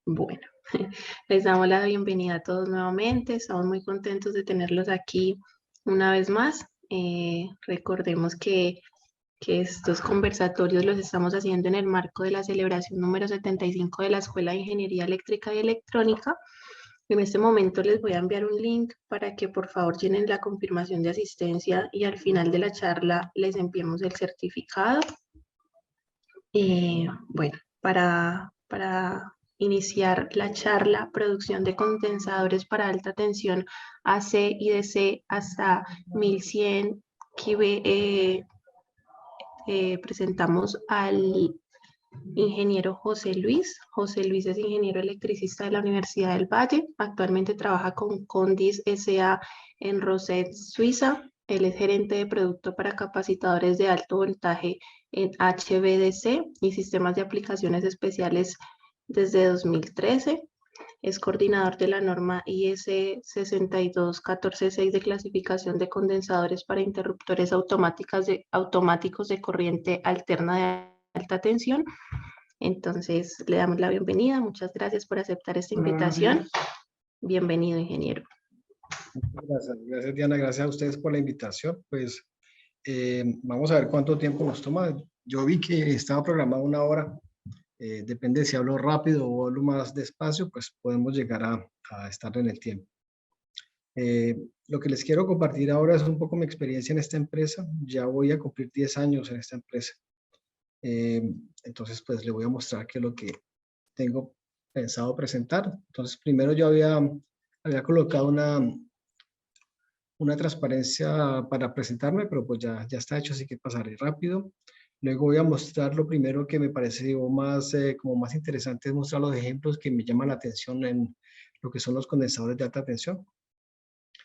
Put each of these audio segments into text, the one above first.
Bueno, les damos la bienvenida a todos nuevamente. Estamos muy contentos de tenerlos aquí una vez más. Recordemos que estos conversatorios los estamos haciendo en el marco de la celebración número 75 de la Escuela de Ingeniería Eléctrica y Electrónica. En este momento les voy a enviar un link para que por favor llenen la confirmación de asistencia y al final de la charla les enviemos el certificado. Bueno, para iniciar la charla, producción de condensadores para alta tensión AC y DC hasta 1100 kV, presentamos al ingeniero José Luis. José Luis es ingeniero electricista de la Universidad del Valle. Actualmente trabaja con Condis SA en Roset, Suiza. Él es gerente de producto para capacitadores de alto voltaje en HVDC y sistemas de aplicaciones especiales desde 2013. Es coordinador de la norma IS 62146 de clasificación de condensadores para interruptores automáticos de corriente alterna de alta tensión. Entonces, le damos la bienvenida. Muchas gracias por aceptar esta invitación. Bienvenido, ingeniero. Gracias Diana, gracias a ustedes por la invitación. Pues vamos a ver cuánto tiempo nos toma. Yo vi que estaba programado 1 hora. Depende si hablo rápido o hablo más despacio, pues podemos llegar a estar en el tiempo. Lo que les quiero compartir ahora es un poco mi experiencia en esta empresa. Ya voy a cumplir 10 años en esta empresa. Entonces, pues le voy a mostrar qué es lo que tengo pensado presentar. Entonces, primero yo había colocado una transparencia para presentarme, pero pues ya está hecho, así que pasaré rápido. Luego voy a mostrar lo primero que me parece como más interesante, es mostrar los ejemplos que me llaman la atención en lo que son los condensadores de alta tensión,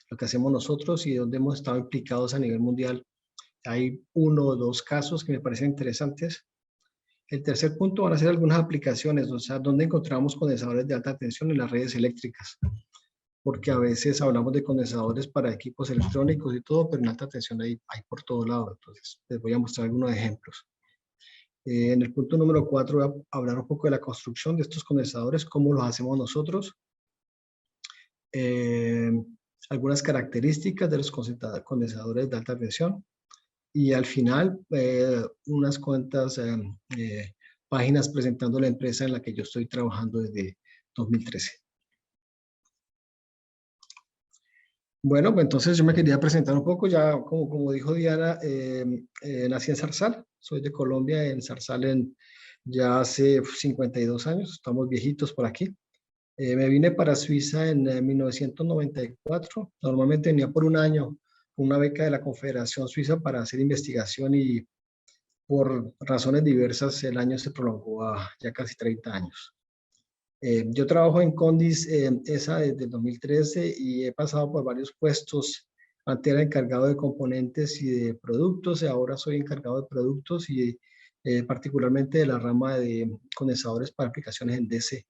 lo que hacemos nosotros y donde hemos estado implicados a nivel mundial. Hay 1 o 2 casos que me parecen interesantes. El tercer punto van a ser algunas aplicaciones, o sea, donde encontramos condensadores de alta tensión en las redes eléctricas, porque a veces hablamos de condensadores para equipos electrónicos y todo, pero en alta tensión hay por todo lado. Entonces, les voy a mostrar algunos ejemplos. En el punto número 4 voy a hablar un poco de la construcción de estos condensadores, cómo los hacemos nosotros, algunas características de los condensadores de alta tensión y al final unas cuantas páginas presentando la empresa en la que yo estoy trabajando desde 2013. Bueno, pues entonces yo me quería presentar un poco, ya como dijo Diana, nací en Zarzal, soy de Colombia, en Zarzal ya hace 52 años, estamos viejitos por aquí. Me vine para Suiza en 1994, normalmente venía por 1 año, una beca de la Confederación Suiza para hacer investigación y por razones diversas el año se prolongó a ya casi 30 años. Yo trabajo en Condis ESA desde el 2013 y he pasado por varios puestos. Antes era encargado de componentes y de productos y ahora soy encargado de productos y particularmente de la rama de condensadores para aplicaciones en DC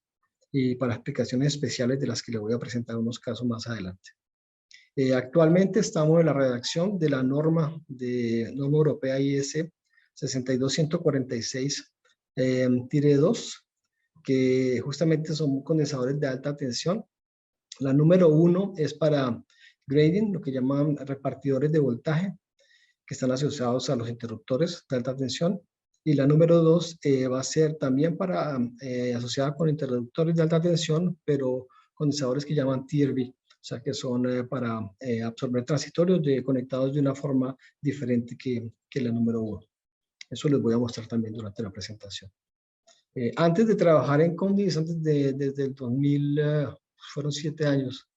y para aplicaciones especiales de las que le voy a presentar unos casos más adelante. Actualmente estamos en la redacción de la norma europea IS 62146-2, que justamente son condensadores de alta tensión. La número 1 es para grading, lo que llaman repartidores de voltaje, que están asociados a los interruptores de alta tensión. Y la número 2 va a ser también asociada con interruptores de alta tensión, pero condensadores que llaman TRV, o sea que son para absorber transitorios conectados de una forma diferente que la número 1. Eso les voy a mostrar también durante la presentación. Antes de trabajar en Condis, desde el 2000, fueron 7 años,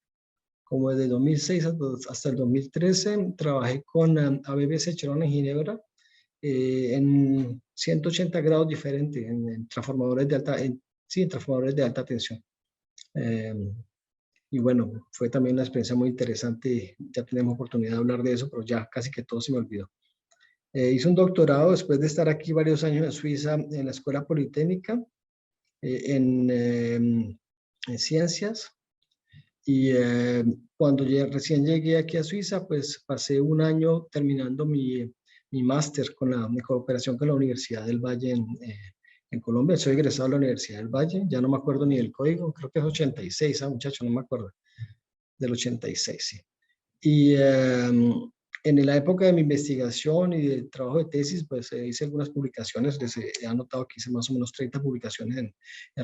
como desde el 2006 hasta el 2013, trabajé con ABB Secheron en Ginebra, en 180 grados diferentes, en transformadores de alta tensión. Y bueno, fue también una experiencia muy interesante, ya tenemos oportunidad de hablar de eso, pero ya casi que todo se me olvidó. Hice un doctorado después de estar aquí varios años en Suiza, en la Escuela Politécnica, en ciencias. Y cuando recién llegué aquí a Suiza, pues pasé 1 año terminando mi máster con mi cooperación con la Universidad del Valle en Colombia. Soy egresado de la Universidad del Valle, ya no me acuerdo ni del código, creo que es 86, muchacho, no me acuerdo, del 86, sí. Y en la época de mi investigación y de trabajo de tesis, pues hice algunas publicaciones, he anotado que hice más o menos 30 publicaciones en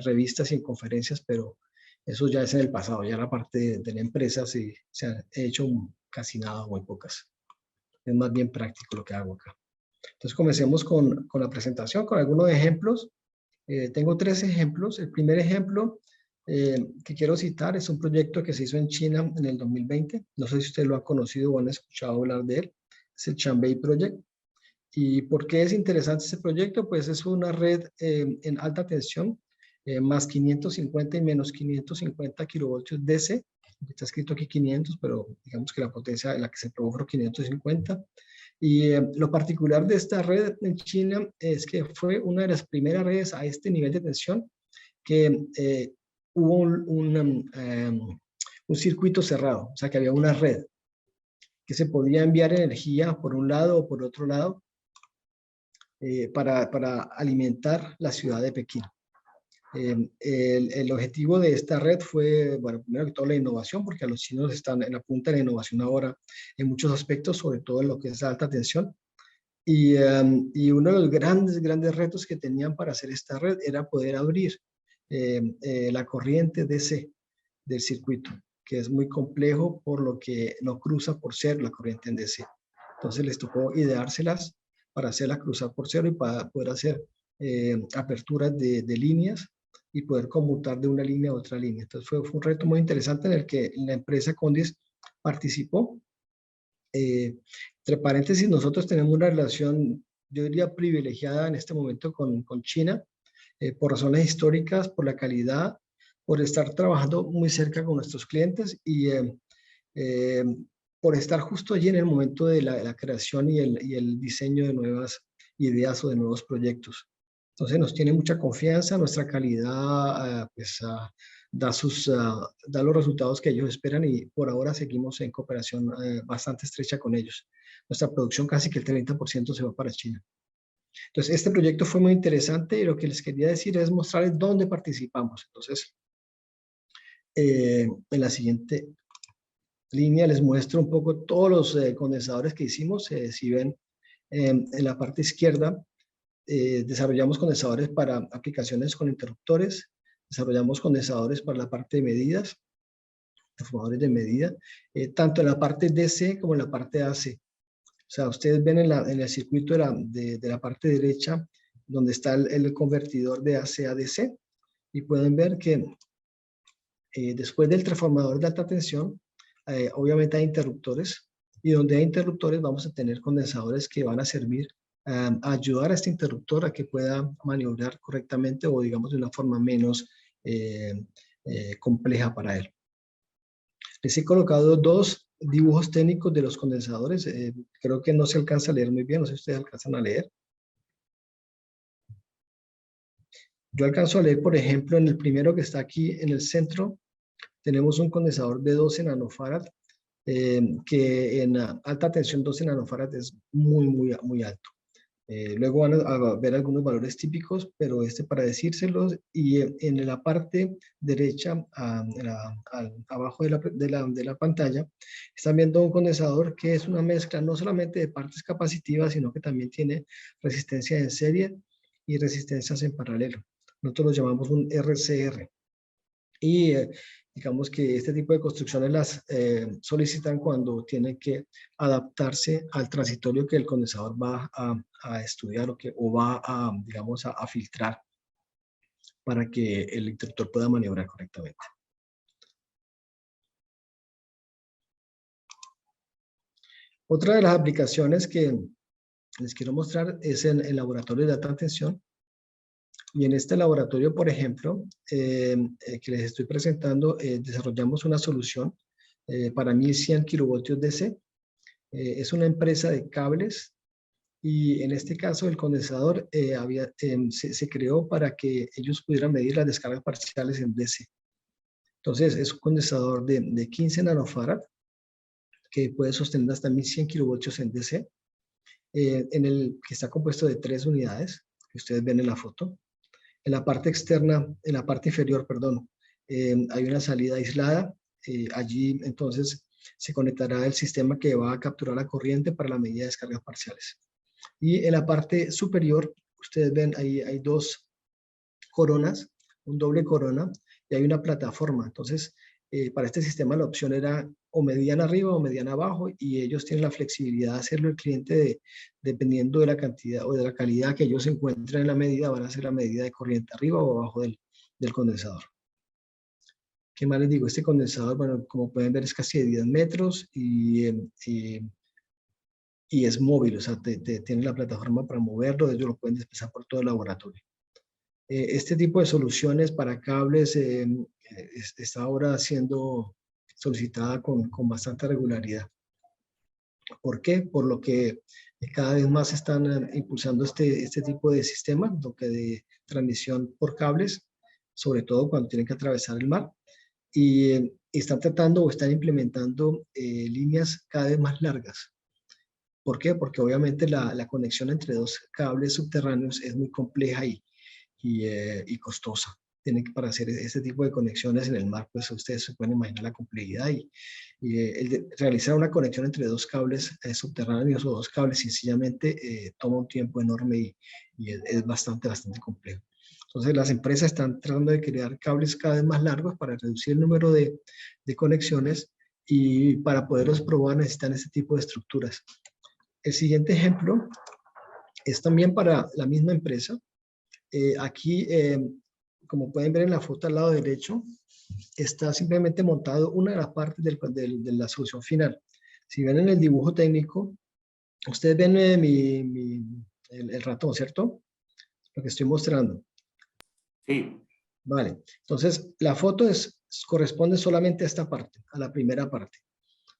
revistas y en conferencias, pero eso ya es en el pasado, ya la parte de la empresa se ha hecho casi nada, muy pocas. Es más bien práctico lo que hago acá. Entonces comencemos con la presentación, con algunos ejemplos. Tengo 3 ejemplos. El primer ejemplo que quiero citar es un proyecto que se hizo en China en el 2020. No sé si ustedes lo han conocido o han escuchado hablar de él. Es el Chambei Project. ¿Y por qué es interesante este proyecto? Pues es una red en alta tensión, más 550 y menos 550 kilovoltios DC. Está escrito aquí 500, pero digamos que la potencia en la que se probó fue 550. Y lo particular de esta red en China es que fue una de las primeras redes a este nivel de tensión que hubo un circuito cerrado, o sea que había una red que se podía enviar energía por un lado o por otro lado para alimentar la ciudad de Pekín. El objetivo de esta red fue, bueno, primero que todo la innovación, porque a los chinos están en la punta de la innovación ahora en muchos aspectos, sobre todo en lo que es la alta tensión. Y uno de los grandes retos que tenían para hacer esta red era poder abrir la corriente DC del circuito, que es muy complejo por lo que no cruza por cero la corriente en DC. Entonces les tocó ideárselas para hacerla cruzar por cero y para poder hacer aperturas de líneas y poder conmutar de una línea a otra línea. Entonces fue un reto muy interesante en el que la empresa Condis participó. Entre paréntesis, nosotros tenemos una relación, yo diría, privilegiada en este momento con China, por razones históricas, por la calidad, por estar trabajando muy cerca con nuestros clientes y por estar justo allí en el momento de la creación y el diseño de nuevas ideas o de nuevos proyectos. Entonces nos tiene mucha confianza, nuestra calidad da los resultados que ellos esperan y por ahora seguimos en cooperación bastante estrecha con ellos. Nuestra producción casi que el 30% se va para China. Entonces este proyecto fue muy interesante y lo que les quería decir es mostrarles dónde participamos. Entonces en la siguiente línea les muestro un poco todos los condensadores que hicimos. Si ven en la parte izquierda, desarrollamos condensadores para aplicaciones con interruptores, desarrollamos condensadores para la parte de medidas, transformadores de medida, tanto en la parte DC como en la parte AC. O sea, ustedes ven en el circuito de la parte derecha donde está el convertidor de AC a DC y pueden ver que después del transformador de alta tensión, obviamente hay interruptores y donde hay interruptores vamos a tener condensadores que van a servir a ayudar a este interruptor a que pueda maniobrar correctamente o digamos de una forma menos compleja para él. Les he colocado 2 dibujos técnicos de los condensadores. Creo que no se alcanza a leer muy bien, no sé si ustedes alcanzan a leer. Yo alcanzo a leer, por ejemplo, en el primero que está aquí en el centro, tenemos un condensador de 12 nanofarad, que en alta tensión 12 nanofarad es muy alto. Luego van a ver algunos valores típicos, pero para decírselos, y en la parte derecha, abajo de la pantalla, están viendo un condensador que es una mezcla no solamente de partes capacitivas, sino que también tiene resistencia en serie y resistencias en paralelo. Nosotros lo llamamos un RCR. Y digamos que este tipo de construcciones las solicitan cuando tienen que adaptarse al transitorio que el condensador va a estudiar o va a, digamos, a filtrar para que el interruptor pueda maniobrar correctamente. Otra de las aplicaciones que les quiero mostrar es en el laboratorio de alta tensión. Y en este laboratorio, por ejemplo, que les estoy presentando, desarrollamos una solución para 1100 kilovoltios DC. Es una empresa de cables y en este caso el condensador se creó para que ellos pudieran medir las descargas parciales en DC. Entonces es un condensador de 15 nanofarad que puede sostener hasta 1100 kilovoltios en DC, que está compuesto de 3 unidades que ustedes ven en la foto. En la parte externa, en la parte inferior, perdón, hay una salida aislada. Allí entonces se conectará el sistema que va a capturar la corriente para la medida de descargas parciales. Y en la parte superior, ustedes ven ahí hay dos coronas, un doble corona, y hay una plataforma. Entonces, para este sistema la opción era o mediana arriba o mediana abajo, y ellos tienen la flexibilidad de hacerlo el cliente dependiendo de la cantidad o de la calidad que ellos encuentren en la medida, van a hacer la medida de corriente arriba o abajo del condensador. ¿Qué más les digo? Este condensador, bueno, como pueden ver, es casi de 10 metros y es móvil, o sea, tiene la plataforma para moverlo, ellos lo pueden desplazar por todo el laboratorio. Este tipo de soluciones para cables está ahora siendo solicitada con bastante regularidad. ¿Por qué? Por lo que cada vez más están impulsando este tipo de sistemas, lo que de transmisión por cables, sobre todo cuando tienen que atravesar el mar, y están tratando o están implementando líneas cada vez más largas. ¿Por qué? Porque obviamente la conexión entre dos cables subterráneos es muy compleja y costosa. Tienen que, para hacer este tipo de conexiones en el mar, pues ustedes se pueden imaginar la complejidad realizar una conexión entre dos cables subterráneos o dos cables sencillamente toma un tiempo enorme y es bastante complejo. Entonces las empresas están tratando de crear cables cada vez más largos para reducir el número de conexiones, y para poderlos probar necesitan este tipo de estructuras. El siguiente ejemplo es también para la misma empresa. Aquí, como pueden ver en la foto al lado derecho, está simplemente montado una de las partes de la solución final. Si ven en el dibujo técnico, ustedes ven el ratón, ¿cierto? Lo que estoy mostrando. Sí. Vale, entonces la foto corresponde solamente a esta parte, a la primera parte,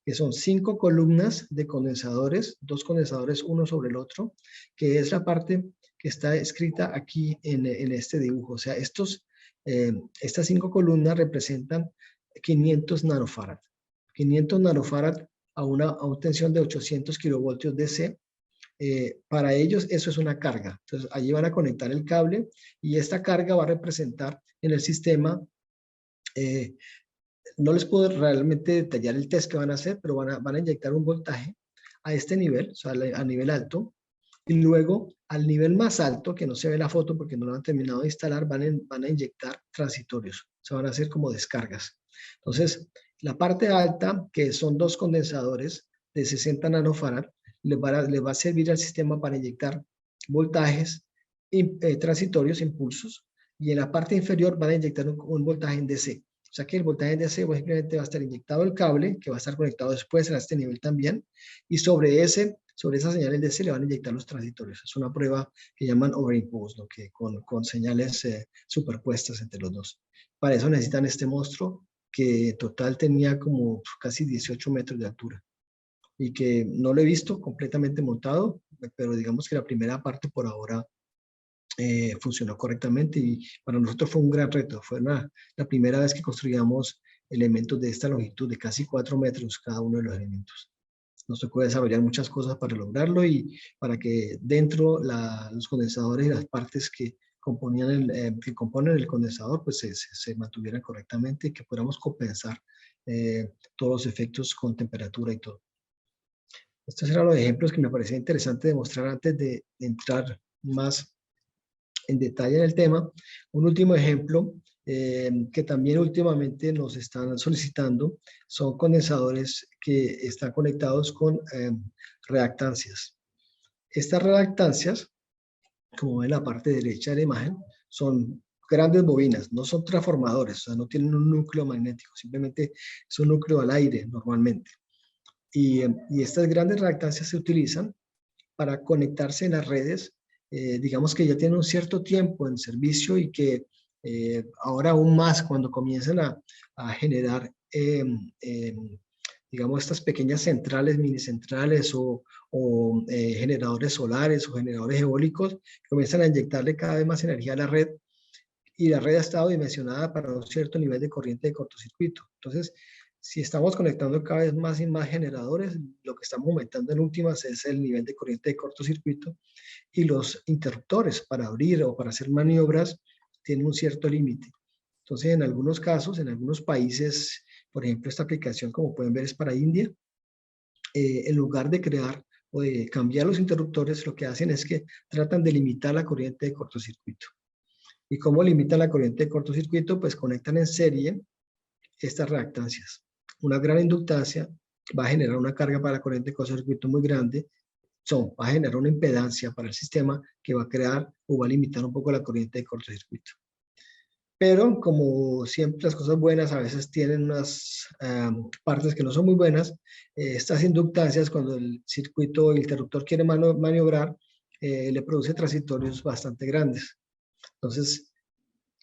que son 5 columnas de condensadores, 2 condensadores uno sobre el otro, que es la parte que está escrita aquí en este dibujo. O sea, estas 5 columnas representan 500 nanofarad. 500 nanofarad a una tensión de 800 kilovoltios DC. Para ellos eso es una carga. Entonces allí van a conectar el cable y esta carga va a representar en el sistema, no les puedo realmente detallar el test que van a hacer, pero van a inyectar un voltaje a este nivel, o sea, a nivel alto, y luego al nivel más alto, que no se ve la foto porque no lo han terminado de instalar, van a inyectar transitorios, o sea, van a hacer como descargas. Entonces, la parte alta, que son 2 condensadores de 60 nanofarad, les va a servir al sistema para inyectar voltajes, transitorios, impulsos, y en la parte inferior van a inyectar un voltaje en DC. O sea que el voltaje en DC simplemente va a estar inyectado el cable, que va a estar conectado después a este nivel también, y sobre esa señal en DC le van a inyectar los transitorios. Es una prueba que llaman overimpulse, ¿no? Que con señales superpuestas entre los dos. Para eso necesitan este monstruo, que en total tenía como casi 18 metros de altura, y que no lo he visto completamente montado, pero digamos que la primera parte por ahora funcionó correctamente, y para nosotros fue un gran reto. Fue la primera vez que construíamos elementos de esta longitud de casi 4 metros cada uno de los elementos. Nos tocó desarrollar muchas cosas para lograrlo, y para que dentro los condensadores y las partes que componen el condensador pues se mantuvieran correctamente, y que podamos compensar todos los efectos con temperatura y todo. Estos eran los ejemplos que me parecía interesante demostrar antes de entrar más en detalle en el tema. Un último ejemplo que también últimamente nos están solicitando son condensadores que están conectados con reactancias. Estas reactancias, como ven en la parte derecha de la imagen, son grandes bobinas, no son transformadores, o sea, no tienen un núcleo magnético, simplemente es un núcleo al aire normalmente. Y estas grandes reactancias se utilizan para conectarse en las redes, digamos que ya tienen un cierto tiempo en servicio, y que ahora aún más cuando comienzan a generar, digamos, estas pequeñas centrales, mini centrales o generadores solares o generadores eólicos, comienzan a inyectarle cada vez más energía a la red, y la red ha estado dimensionada para un cierto nivel de corriente de cortocircuito. Entonces, si estamos conectando cada vez más y más generadores, lo que estamos aumentando en últimas es el nivel de corriente de cortocircuito, y los interruptores para abrir o para hacer maniobras tienen un cierto límite. Entonces, en algunos casos, en algunos países, por ejemplo, esta aplicación, como pueden ver, es para India. En lugar de crear o de cambiar los interruptores, lo que hacen es que tratan de limitar la corriente de cortocircuito. ¿Y cómo limitan la corriente de cortocircuito? Pues conectan en serie estas reactancias. Una gran inductancia va a generar una carga para la corriente de cortocircuito muy grande, va a generar una impedancia para el sistema que va a crear o va a limitar un poco la corriente de cortocircuito. Pero como siempre las cosas buenas a veces tienen unas partes que no son muy buenas, estas inductancias cuando el circuito o el interruptor quiere maniobrar, le produce transitorios bastante grandes. Entonces,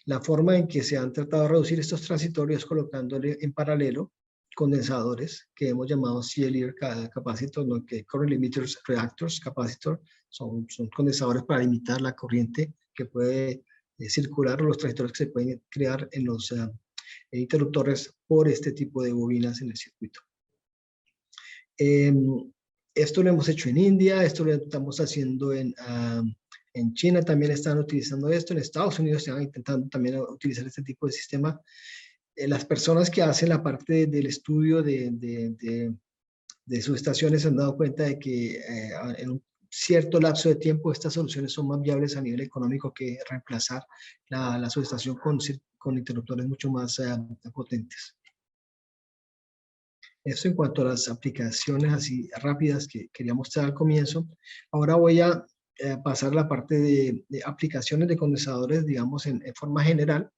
la forma en que se han tratado de reducir estos transitorios es colocándole en paralelo condensadores que hemos llamado CLR capacitor, ¿no? Que Current Limiters Reactors Capacitor, son condensadores para limitar la corriente que puede circular, los transitorios que se pueden crear en los interruptores por este tipo de bobinas en el circuito. Esto lo hemos hecho en India, esto lo estamos haciendo en China, también están utilizando esto, en Estados Unidos están intentando también utilizar este tipo de sistema. Las personas que hacen la parte del estudio de subestaciones se han dado cuenta de que en un cierto lapso de tiempo estas soluciones son más viables a nivel económico que reemplazar la subestación con interruptores mucho más potentes. Esto en cuanto a las aplicaciones así rápidas que quería mostrar al comienzo. Ahora voy a pasar a la parte de aplicaciones de condensadores, digamos, en forma general.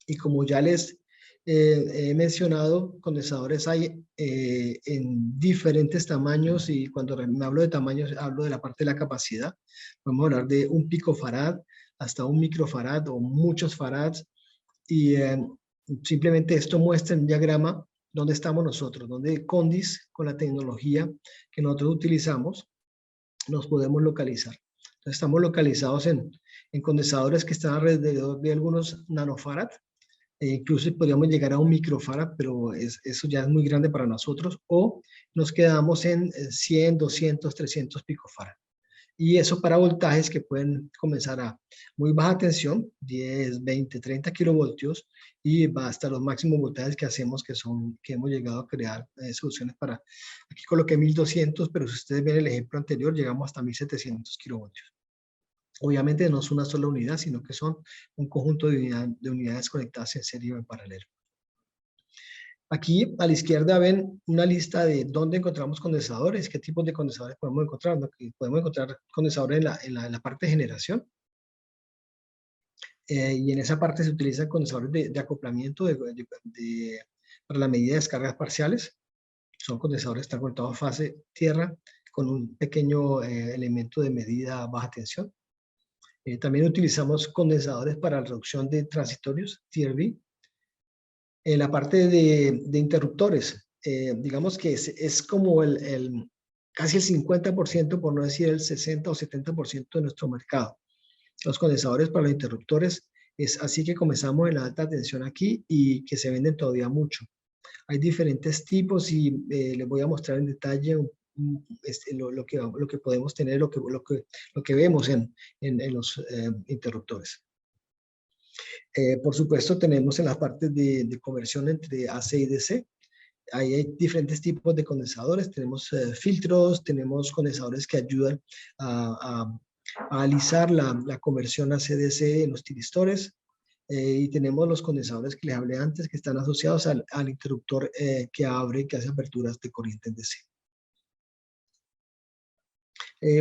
Y como ya les he mencionado, condensadores hay en diferentes tamaños, y cuando me hablo de tamaños hablo de la parte de la capacidad. Podemos hablar de un picofarad hasta un microfarad o muchos farads, y simplemente esto muestra en un diagrama dónde estamos nosotros, dónde Condis, con la tecnología que nosotros utilizamos, nos podemos localizar. Entonces, estamos localizados en condensadores que están alrededor de algunos nanofarad. Incluso podríamos llegar a un microfarad, pero eso ya es muy grande para nosotros, o nos quedamos en 100, 200, 300 picofarad. Y eso para voltajes que pueden comenzar a muy baja tensión, 10, 20, 30 kilovoltios, y va hasta los máximos voltajes que hacemos, que hemos llegado a crear soluciones para, aquí coloqué 1200, pero si ustedes ven el ejemplo anterior, llegamos hasta 1700 kilovoltios. Obviamente no es una sola unidad, sino que son un conjunto de unidades conectadas en serie o en paralelo. Aquí a la izquierda ven una lista de dónde encontramos condensadores, qué tipos de condensadores podemos encontrar. Podemos encontrar condensadores en la parte de generación. Y en esa parte se utilizan condensadores de acoplamiento para la medida de descargas parciales. Son condensadores que están conectados a fase tierra con un pequeño elemento de medida baja tensión. También utilizamos condensadores para la reducción de transitorios, TRV. En la parte de interruptores, digamos que es como casi el 50%, por no decir el 60 o 70% de nuestro mercado. Los condensadores para los interruptores, es así que comenzamos en la alta tensión aquí y que se venden todavía mucho. Hay diferentes tipos y les voy a mostrar en detalle lo que podemos tener, lo que vemos en los interruptores. Por supuesto, tenemos en las partes de conversión entre AC y DC. Ahí hay diferentes tipos de condensadores. Tenemos filtros, tenemos condensadores que ayudan a alisar la conversión AC-DC en los tiristores. Y tenemos los condensadores que les hablé antes, que están asociados al interruptor que abre y que hace aperturas de corriente en DC.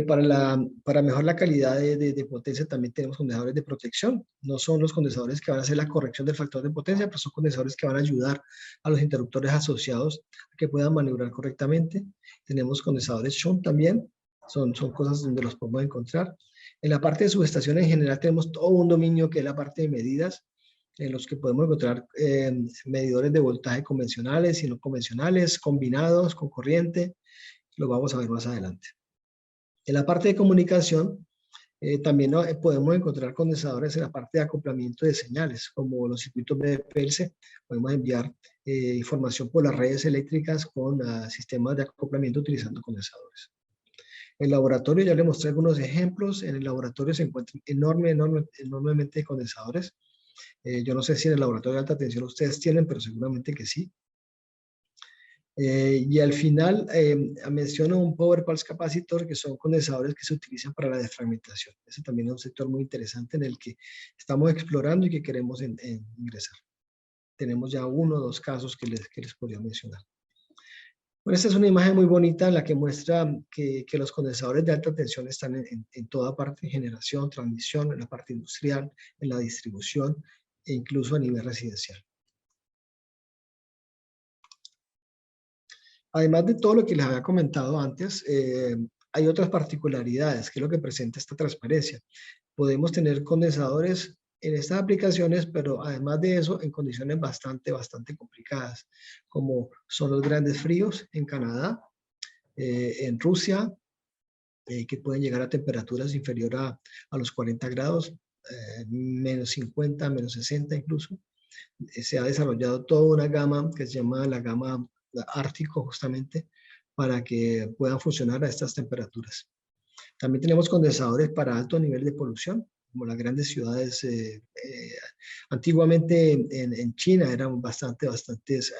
Para mejorar la calidad de potencia también tenemos condensadores de protección. No son los condensadores que van a hacer la corrección del factor de potencia, pero son condensadores que van a ayudar a los interruptores asociados a que puedan maniobrar correctamente. Tenemos condensadores shunt también, son cosas donde los podemos encontrar. En la parte de subestación en general tenemos todo un dominio que es la parte de medidas, en los que podemos encontrar medidores de voltaje convencionales y no convencionales, combinados con corriente. Lo vamos a ver más adelante. En la parte de comunicación, también podemos encontrar condensadores en la parte de acoplamiento de señales, como los circuitos BPLC. Podemos enviar información por las redes eléctricas con sistemas de acoplamiento utilizando condensadores. El laboratorio, ya le mostré algunos ejemplos. En el laboratorio se encuentran enormemente condensadores. Yo no sé si en el laboratorio de alta tensión ustedes tienen, pero seguramente que sí. Y al final menciono un Power Pulse Capacitor, que son condensadores que se utilizan para la defragmentación. Ese también es un sector muy interesante en el que estamos explorando y que queremos ingresar. Tenemos ya 1 o 2 casos que les podría mencionar. Bueno, esta es una imagen muy bonita en la que muestra que los condensadores de alta tensión están en toda parte, en generación, transmisión, en la parte industrial, en la distribución e incluso a nivel residencial. Además de todo lo que les había comentado antes, hay otras particularidades, que es lo que presenta esta transparencia. Podemos tener condensadores en estas aplicaciones, pero además de eso, en condiciones bastante complicadas, como son los grandes fríos en Canadá, en Rusia, que pueden llegar a temperaturas inferior a los 40 grados, menos 50, menos 60 incluso. Se ha desarrollado toda una gama que se llama la gama ártico justamente para que puedan funcionar a estas temperaturas. También tenemos condensadores para alto nivel de polución, como las grandes ciudades. Antiguamente en China eran bastante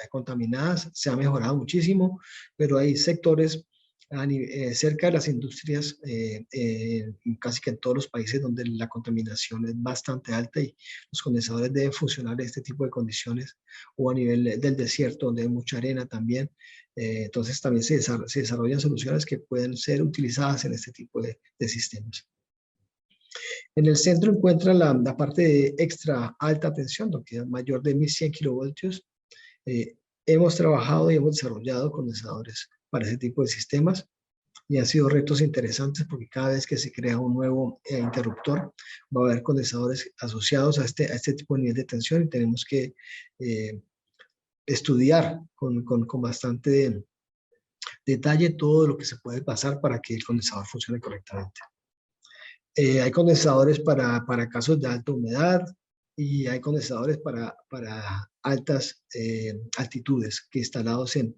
contaminadas, se ha mejorado muchísimo, pero hay sectores cerca de las industrias, casi que en todos los países donde la contaminación es bastante alta y los condensadores deben funcionar en este tipo de condiciones, o a nivel del desierto donde hay mucha arena también. Entonces también se desarrollan soluciones que pueden ser utilizadas en este tipo de sistemas. En el centro encuentra la parte de extra alta tensión, lo que es mayor de 1100 kilovoltios. Hemos trabajado y hemos desarrollado condensadores para ese tipo de sistemas y han sido retos interesantes porque cada vez que se crea un nuevo interruptor va a haber condensadores asociados a este tipo de nivel de tensión y tenemos que estudiar con bastante detalle todo lo que se puede pasar para que el condensador funcione correctamente. Hay condensadores para casos de alta humedad y hay condensadores para altas altitudes que instalados en,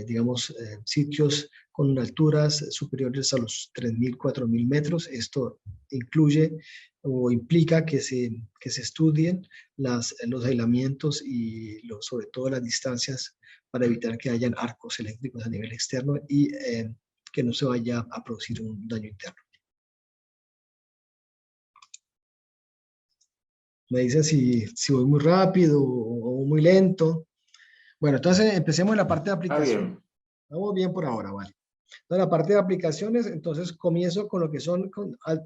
digamos, sitios con alturas superiores a los 3.000, 4.000 metros. Esto incluye o implica que se estudien los aislamientos y sobre todo las distancias para evitar que hayan arcos eléctricos a nivel externo y que no se vaya a producir un daño interno. Me dicen si voy muy rápido o muy lento. Bueno, entonces empecemos en la parte de aplicación. Vamos bien por ahora, vale. Entonces, la parte de aplicaciones, entonces comienzo con lo que son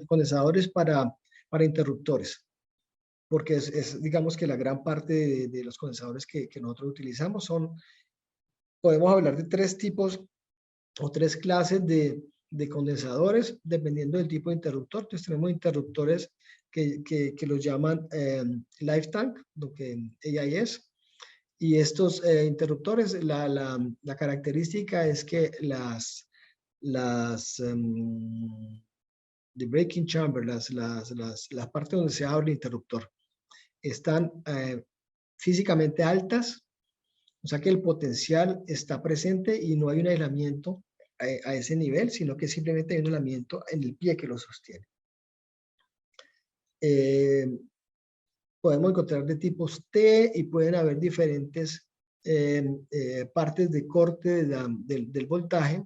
condensadores para interruptores, porque digamos que la gran parte de los condensadores que nosotros utilizamos podemos hablar de 3 tipos o 3 clases de condensadores, dependiendo del tipo de interruptor. Entonces tenemos interruptores que los llaman Lifetime, lo que AIS. Y estos interruptores, la característica es que the breaking chamber, la parte donde se abre el interruptor, están físicamente altas, o sea que el potencial está presente y no hay un aislamiento a ese nivel, sino que simplemente hay un aislamiento en el pie que lo sostiene. Podemos encontrar de tipos T y pueden haber diferentes partes de corte del voltaje,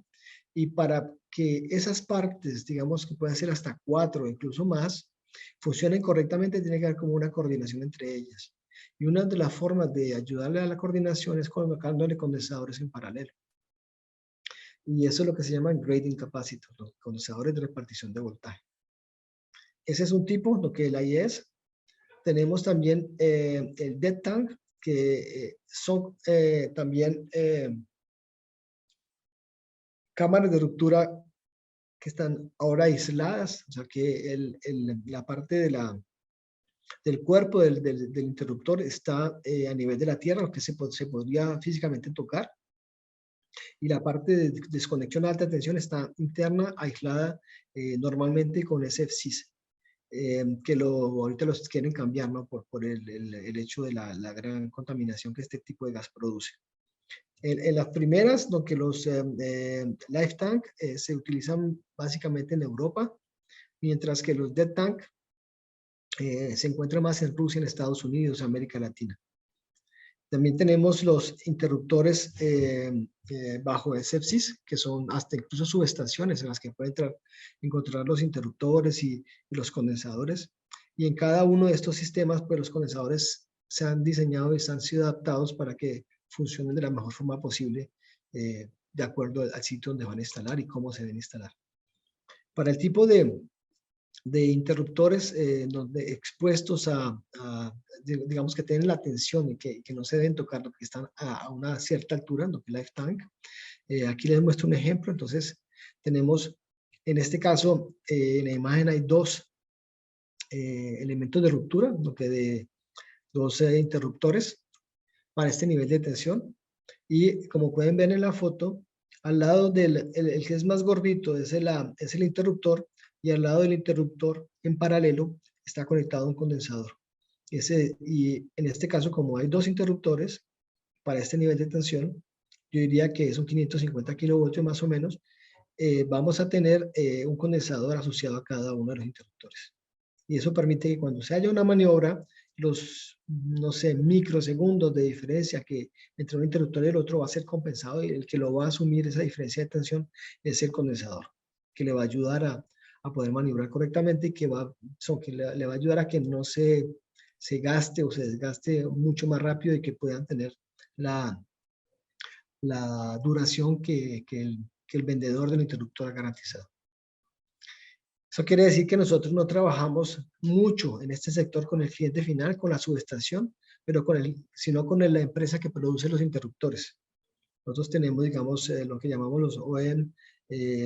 y para que esas partes, digamos que pueden ser hasta 4 o incluso más, funcionen correctamente, tiene que haber como una coordinación entre ellas. Y una de las formas de ayudarle a la coordinación es colocándole condensadores en paralelo. Y eso es lo que se llama grading capacitor, los condensadores de repartición de voltaje. Ese es un tipo, lo que es el IES. Tenemos también el dead tank, que son también cámaras de ruptura que están ahora aisladas, o sea que la parte del cuerpo del interruptor está a nivel de la tierra, lo que se podría físicamente tocar, y la parte de desconexión a alta tensión está interna, aislada normalmente con SFCs. Que ahorita los quieren cambiar, ¿no? Por el hecho de la gran contaminación que este tipo de gas produce. En las primeras, lo que los Life Tank se utilizan básicamente en Europa, mientras que los Dead Tank se encuentran más en Rusia, en Estados Unidos, América Latina. También tenemos los interruptores bajo sepsis, que son hasta incluso subestaciones en las que pueden encontrar los interruptores y los condensadores. Y en cada uno de estos sistemas, pues los condensadores se han diseñado y se han sido adaptados para que funcionen de la mejor forma posible de acuerdo al sitio donde van a instalar y cómo se deben instalar. Para el tipo de interruptores donde expuestos digamos que tienen la tensión y que no se deben tocar, que están a una cierta altura, lo que es Life Tank. Aquí les muestro un ejemplo. Entonces tenemos, en este caso, en la imagen hay dos elementos de ruptura, lo que de dos interruptores para este nivel de tensión. Y como pueden ver en la foto, al lado del el que es más gordito es el interruptor, y al lado del interruptor en paralelo está conectado un condensador. Y en este caso, como hay dos interruptores para este nivel de tensión, yo diría que son 550 kilovoltios más o menos, vamos a tener un condensador asociado a cada uno de los interruptores. Y eso permite que cuando se haya una maniobra, los, no sé, microsegundos de diferencia que entre un interruptor y el otro va a ser compensado, y el que lo va a asumir esa diferencia de tensión es el condensador, que le va a ayudar a poder maniobrar correctamente y que le va a ayudar a que no se gaste o se desgaste mucho más rápido y que puedan tener la duración que el vendedor del interruptor ha garantizado. Eso quiere decir que nosotros no trabajamos mucho en este sector con el cliente final, con la subestación, pero sino con la empresa que produce los interruptores. Nosotros tenemos, digamos, lo que llamamos los OEM.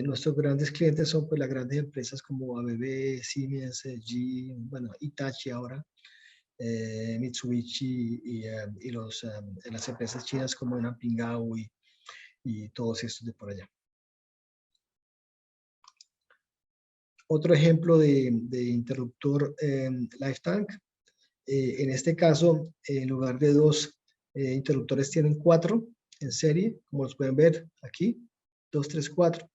Nuestros grandes clientes son pues las grandes empresas como ABB, Siemens, GE, bueno, Hitachi ahora, Mitsubishi y las empresas chinas como Nampingao y todos estos de por allá. Otro ejemplo de interruptor Life Tank. En este caso, en lugar de dos interruptores, tienen 4 en serie, como los pueden ver aquí, 2, 3, 4.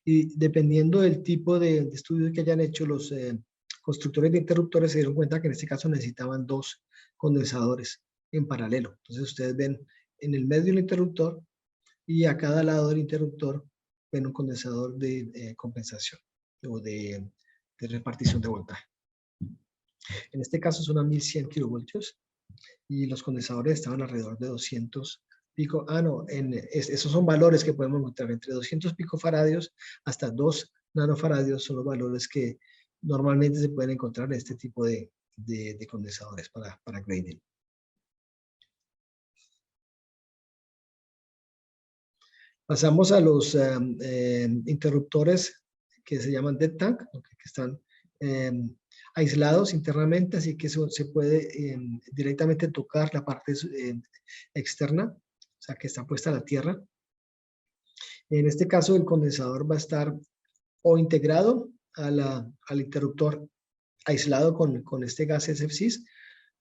Y dependiendo del tipo de estudio que hayan hecho los constructores de interruptores, se dieron cuenta que en este caso necesitaban 2 condensadores en paralelo. Entonces ustedes ven en el medio del interruptor y a cada lado del interruptor ven un condensador de compensación o de repartición de voltaje. En este caso son a 1100 kilovoltios y los condensadores estaban alrededor de 200 pico. Esos son valores que podemos encontrar entre 200 picofaradios hasta 2 nanofaradios. Son los valores que normalmente se pueden encontrar en este tipo de condensadores para grading. Pasamos a los interruptores que se llaman dead tank, que están aislados internamente, así que se puede directamente tocar la parte externa, o sea, que está puesta a la tierra. En este caso, el condensador va a estar o integrado al interruptor aislado con este gas SFCs,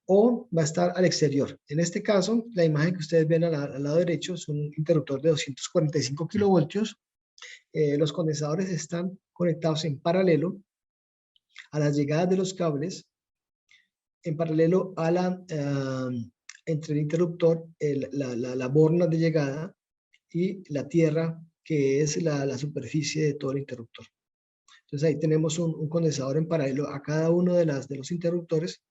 o va a estar al exterior. En este caso, la imagen que ustedes ven al lado derecho es un interruptor de 245 kilovoltios. Los condensadores están conectados en paralelo a las llegadas de los cables, en paralelo a entre el interruptor, la borna de llegada y la tierra, que es la superficie de todo el interruptor. Entonces ahí tenemos un condensador en paralelo a cada uno de los interruptores,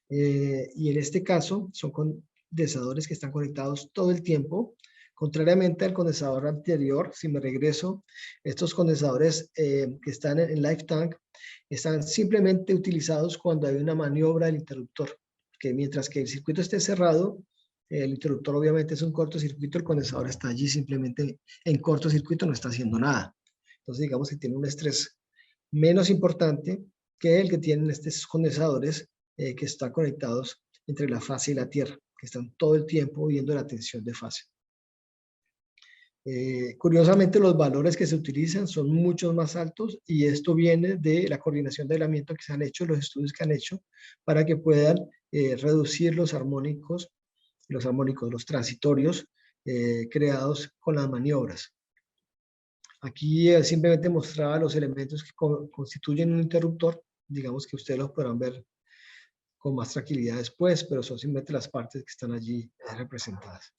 y en este caso son condensadores que están conectados todo el tiempo. Contrariamente al condensador anterior, si me regreso, estos condensadores que están en Life Tank están simplemente utilizados cuando hay una maniobra del interruptor, que mientras que el circuito esté cerrado, el interruptor obviamente es un cortocircuito, el condensador está allí simplemente en cortocircuito, no está haciendo nada. Entonces digamos que tiene un estrés menos importante que el que tienen estos condensadores que están conectados entre la fase y la tierra, que están todo el tiempo viendo la tensión de fase. Curiosamente, los valores que se utilizan son mucho más altos, y esto viene de la coordinación de aislamiento que se han hecho, los estudios que han hecho, para que puedan reducir los transitorios creados con las maniobras. Aquí simplemente mostraba los elementos que constituyen un interruptor. Digamos que ustedes los podrán ver con más tranquilidad después, pero son simplemente las partes que están allí representadas.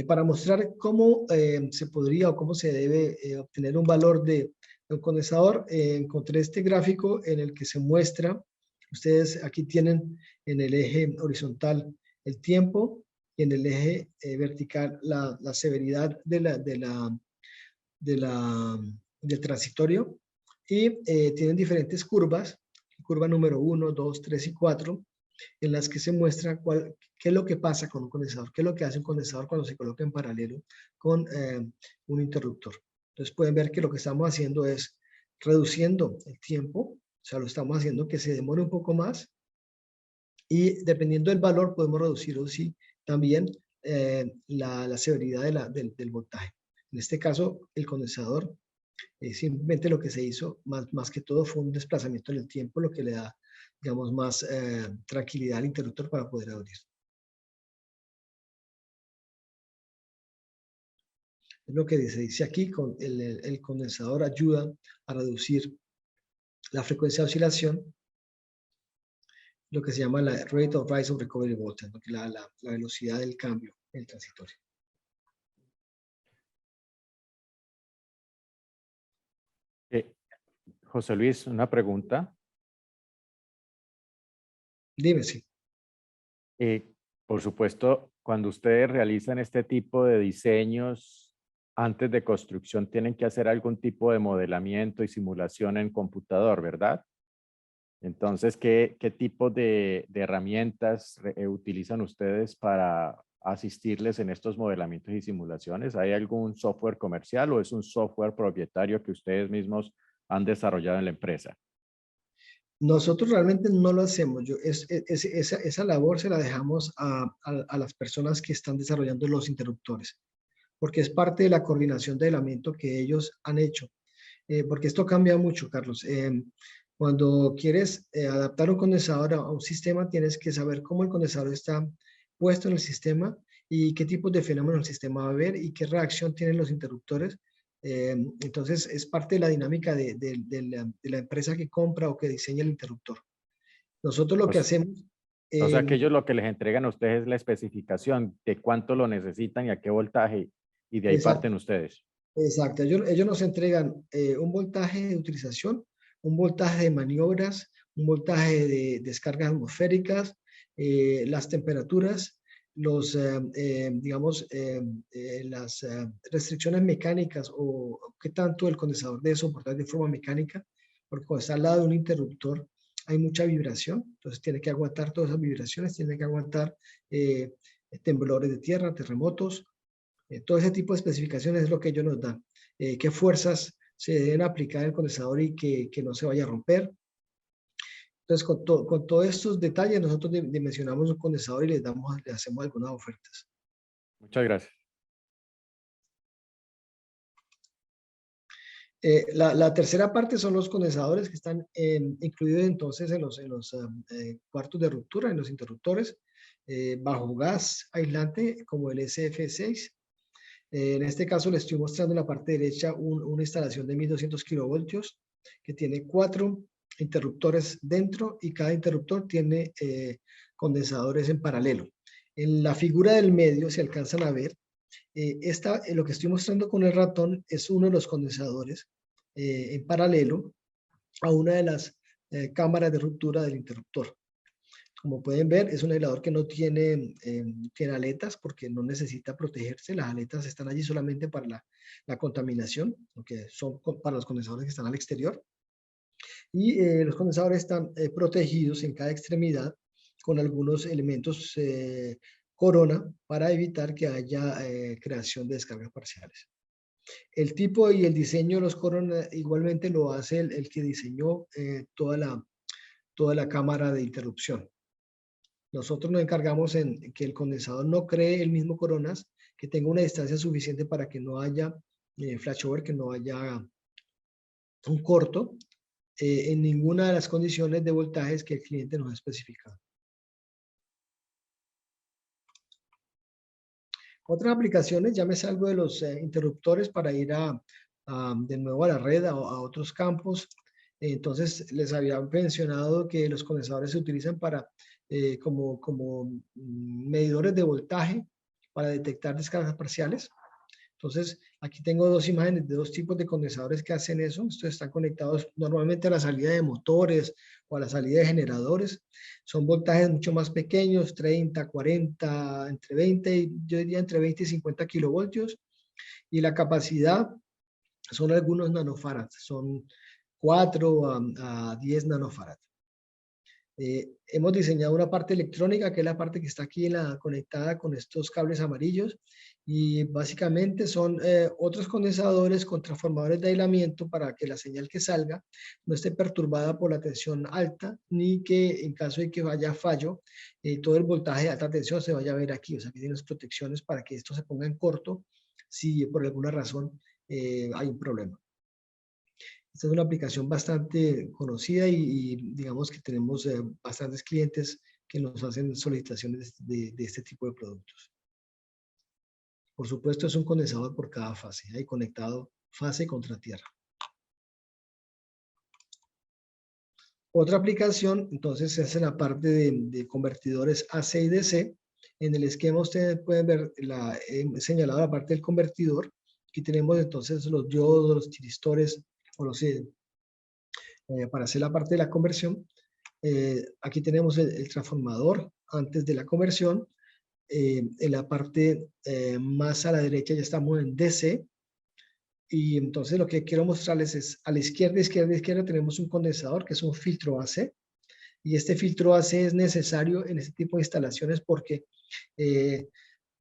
Para mostrar cómo se podría o cómo se debe obtener un valor de un condensador, encontré este gráfico en el que se muestra, ustedes aquí tienen en el eje horizontal el tiempo y en el eje vertical la severidad del transitorio, y tienen diferentes curvas, curva número 1, 2, 3 y 4, en las que se muestra qué es lo que pasa con un condensador, qué es lo que hace un condensador cuando se coloca en paralelo con un interruptor. Entonces pueden ver que lo que estamos haciendo es reduciendo el tiempo, o sea, lo estamos haciendo que se demore un poco más, y dependiendo del valor podemos reducir o sí también la severidad del voltaje. En este caso, el condensador, simplemente lo que se hizo, más que todo, fue un desplazamiento en el tiempo, lo que le da, digamos, más tranquilidad al interruptor para poder abrir. Es lo que se dice aquí, el condensador ayuda a reducir la frecuencia de oscilación, lo que se llama la rate of rise of recovery voltage, la velocidad del cambio en el transitorio. José Luis, una pregunta. Dime, sí. Por supuesto, cuando ustedes realizan este tipo de diseños antes de construcción, tienen que hacer algún tipo de modelamiento y simulación en computador, ¿verdad? Entonces, ¿qué tipo de herramientas utilizan ustedes para asistirles en estos modelamientos y simulaciones? ¿Hay algún software comercial o es un software propietario que ustedes mismos han desarrollado en la empresa? Nosotros realmente no lo hacemos. Esa labor se la dejamos a las personas que están desarrollando los interruptores, porque es parte de la coordinación de aislamiento que ellos han hecho. Porque esto cambia mucho, Carlos. Cuando quieres adaptar un condensador a un sistema, tienes que saber cómo el condensador está puesto en el sistema y qué tipos de fenómenos el sistema va a ver y qué reacción tienen los interruptores. Entonces, es parte de la dinámica de la empresa que compra o que diseña el interruptor. Nosotros lo que hacemos... O sea que ellos lo que les entregan a ustedes es la especificación de cuánto lo necesitan y a qué voltaje, y de ahí parten ustedes. Exacto, ellos nos entregan un voltaje de utilización, un voltaje de maniobras, un voltaje de descargas atmosféricas, las temperaturas, las restricciones mecánicas o qué tanto el condensador debe soportar de forma mecánica, porque cuando está al lado de un interruptor hay mucha vibración, entonces tiene que aguantar todas esas vibraciones, tiene que aguantar temblores de tierra, terremotos. Todo ese tipo de especificaciones es lo que ellos nos dan. Qué fuerzas se deben aplicar en el condensador y que no se vaya a romper. Entonces, con todos estos detalles, nosotros dimensionamos un condensador y le hacemos algunas ofertas. Muchas gracias. La tercera parte son los condensadores que están incluidos entonces en los cuartos de ruptura, en los interruptores, bajo gas aislante como el SF6. En este caso les estoy mostrando en la parte derecha una instalación de 1200 kilovoltios que tiene 4 interruptores dentro y cada interruptor tiene condensadores en paralelo. En la figura del medio, si alcanzan a ver, lo que estoy mostrando con el ratón es uno de los condensadores en paralelo a una de las cámaras de ruptura del interruptor. Como pueden ver, es un aislador que no tiene aletas porque no necesita protegerse. Las aletas están allí solamente para la contaminación, que son para los condensadores que están al exterior. Y los condensadores están protegidos en cada extremidad con algunos elementos corona para evitar que haya creación de descargas parciales. El tipo y el diseño de los corona igualmente lo hace el que diseñó toda la cámara de interrupción. Nosotros nos encargamos en que el condensador no cree el mismo coronas, que tenga una distancia suficiente para que no haya flashover, que no haya un corto en ninguna de las condiciones de voltajes que el cliente nos ha especificado. Otras aplicaciones, ya me salgo de los interruptores para ir de nuevo a la red, a otros campos. Entonces, les había mencionado que los condensadores se utilizan para, como medidores de voltaje para detectar descargas parciales. Entonces, aquí tengo dos imágenes de dos tipos de condensadores que hacen eso. Estos están conectados normalmente a la salida de motores o a la salida de generadores. Son voltajes mucho más pequeños, 30, 40, entre 20, yo diría entre 20 y 50 kilovoltios. Y la capacidad son algunos nanofarads, son 4 a 10 nanofarads. Hemos diseñado una parte electrónica, que es la parte que está aquí conectada con estos cables amarillos, y básicamente son otros condensadores con transformadores de aislamiento para que la señal que salga no esté perturbada por la tensión alta, ni que en caso de que haya fallo, todo el voltaje de alta tensión se vaya a ver aquí. O sea, que tiene protecciones para que esto se ponga en corto si por alguna razón hay un problema. Esta es una aplicación bastante conocida y digamos que tenemos bastantes clientes que nos hacen solicitaciones de este tipo de productos. Por supuesto, es un condensador por cada fase, hay conectado fase contra tierra. Otra aplicación, entonces, es en la parte de convertidores AC y DC. En el esquema ustedes pueden ver, he señalado la parte del convertidor. Aquí tenemos entonces los diodos, los tiristores, o los para hacer la parte de la conversión. Aquí tenemos el transformador antes de la conversión. En la parte más a la derecha ya estamos en DC. Y entonces lo que quiero mostrarles es a la izquierda, izquierda tenemos un condensador que es un filtro AC. Y este filtro AC es necesario en este tipo de instalaciones porque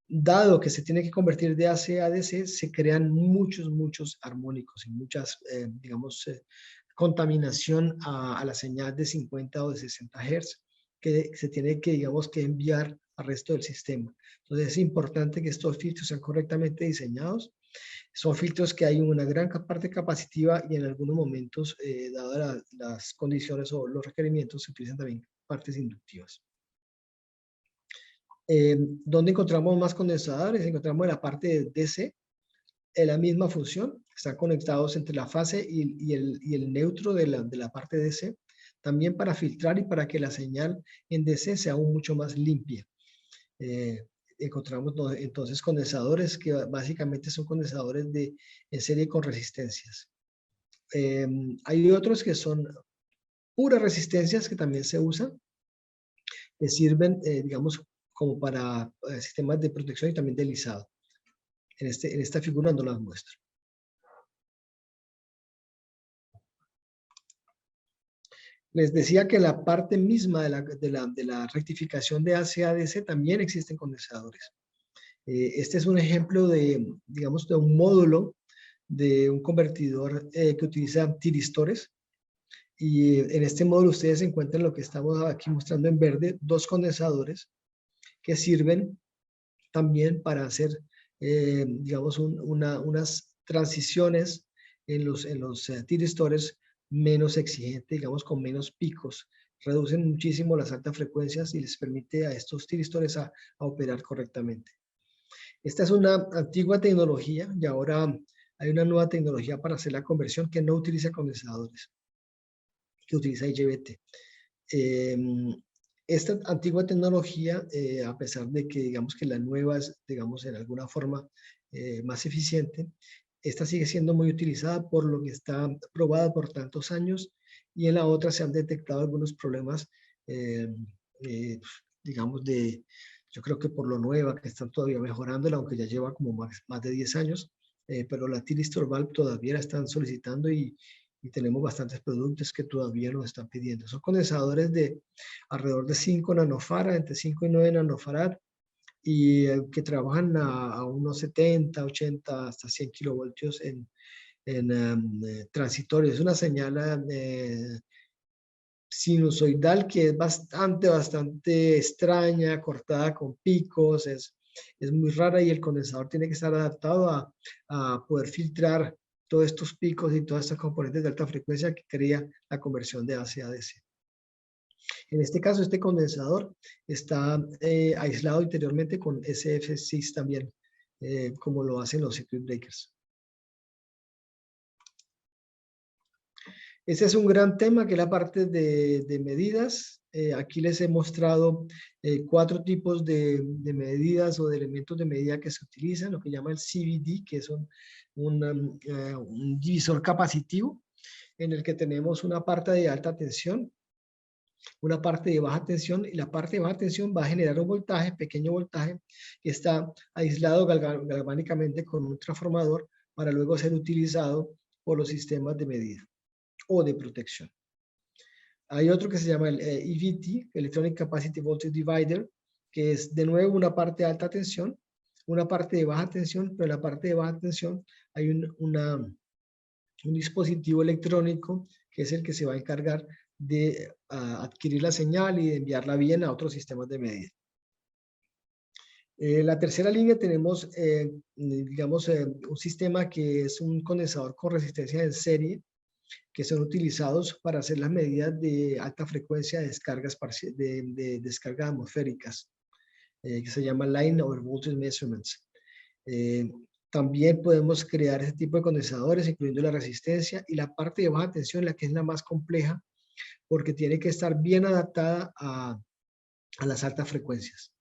dado que se tiene que convertir de AC a DC, se crean muchos armónicos y muchas, contaminación a la señal de 50 o de 60 Hz que se tiene que, digamos, que enviar al resto del sistema. Entonces es importante que estos filtros sean correctamente diseñados. Son filtros que hay una gran parte capacitiva y en algunos momentos, dadas las condiciones o los requerimientos, se utilizan también partes inductivas. ¿Dónde encontramos más condensadores? Encontramos en la parte de DC, en la misma función, están conectados entre la fase y el neutro de la parte DC, también para filtrar y para que la señal en DC sea aún mucho más limpia. Encontramos entonces condensadores que básicamente son condensadores en serie con resistencias. Hay otros que son puras resistencias que también se usan, que sirven, digamos, como para sistemas de protección y también de lisado. En esta figura no las muestro. Les decía que en la parte misma de la rectificación de AC a DC también existen condensadores. Este es un ejemplo digamos, de un módulo de un convertidor que utiliza tiristores. Y en este módulo ustedes encuentran lo que estamos aquí mostrando en verde, dos condensadores que sirven también para hacer, digamos, unas transiciones en los tiristores menos exigentes, digamos, con menos picos. Reducen muchísimo las altas frecuencias y les permite a estos tiristores a operar correctamente. Esta es una antigua tecnología y ahora hay una nueva tecnología para hacer la conversión que no utiliza condensadores, que utiliza IGBT. Esta antigua tecnología, a pesar de que digamos que la nueva es, digamos, en alguna forma más eficiente, esta sigue siendo muy utilizada por lo que está probada por tantos años y en la otra se han detectado algunos problemas, digamos, yo creo que por lo nueva, que están todavía mejorándola, aunque ya lleva como más de 10 años, pero la Thyristor Valve todavía la están solicitando y tenemos bastantes productos que todavía nos están pidiendo. Son condensadores de alrededor de 5 nanofarad, entre 5 y 9 nanofarad, y que trabajan a unos 70, 80, hasta 100 kilovoltios en transitorios. Es una señal sinusoidal que es bastante extraña, cortada con picos, es muy rara y el condensador tiene que estar adaptado a poder filtrar todos estos picos y todas estas componentes de alta frecuencia que crea la conversión de AC a DC. En este caso, este condensador está aislado interiormente con SF6 también como lo hacen los circuit breakers. Este es un gran tema que es la parte de medidas. Aquí les he mostrado 4 tipos de medidas o de elementos de medida que se utilizan, lo que llama el CVD, que es un divisor capacitivo, en el que tenemos una parte de alta tensión, una parte de baja tensión, y la parte de baja tensión va a generar un voltaje, pequeño voltaje, que está aislado galvánicamente con un transformador para luego ser utilizado por los sistemas de medida o de protección. Hay otro que se llama el EVT, Electronic Capacity Voltage Divider, que es de nuevo una parte de alta tensión, una parte de baja tensión, pero en la parte de baja tensión hay un dispositivo electrónico que es el que se va a encargar de adquirir la señal y de enviarla bien a otros sistemas de medida. La tercera línea tenemos, digamos, un sistema que es un condensador con resistencia en serie, que son utilizados para hacer las medidas de alta frecuencia de descargas atmosféricas, que se llama Line Over Voltage Measurements. También podemos crear ese tipo de condensadores, incluyendo la resistencia y la parte de baja tensión, la que es la más compleja, porque tiene que estar bien adaptada a las altas frecuencias.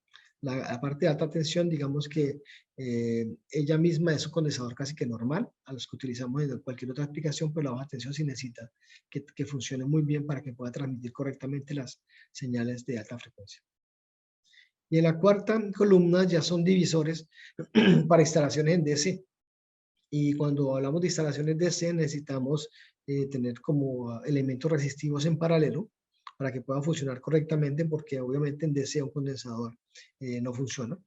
La parte de alta tensión, digamos que ella misma es un condensador casi que normal, a los que utilizamos en cualquier otra aplicación, pero la baja tensión sí necesita que funcione muy bien para que pueda transmitir correctamente las señales de alta frecuencia. Y en la cuarta columna ya son divisores para instalaciones en DC. Y cuando hablamos de instalaciones DC necesitamos tener como elementos resistivos en paralelo para que puedan funcionar correctamente, porque obviamente en DC un condensador no funciona,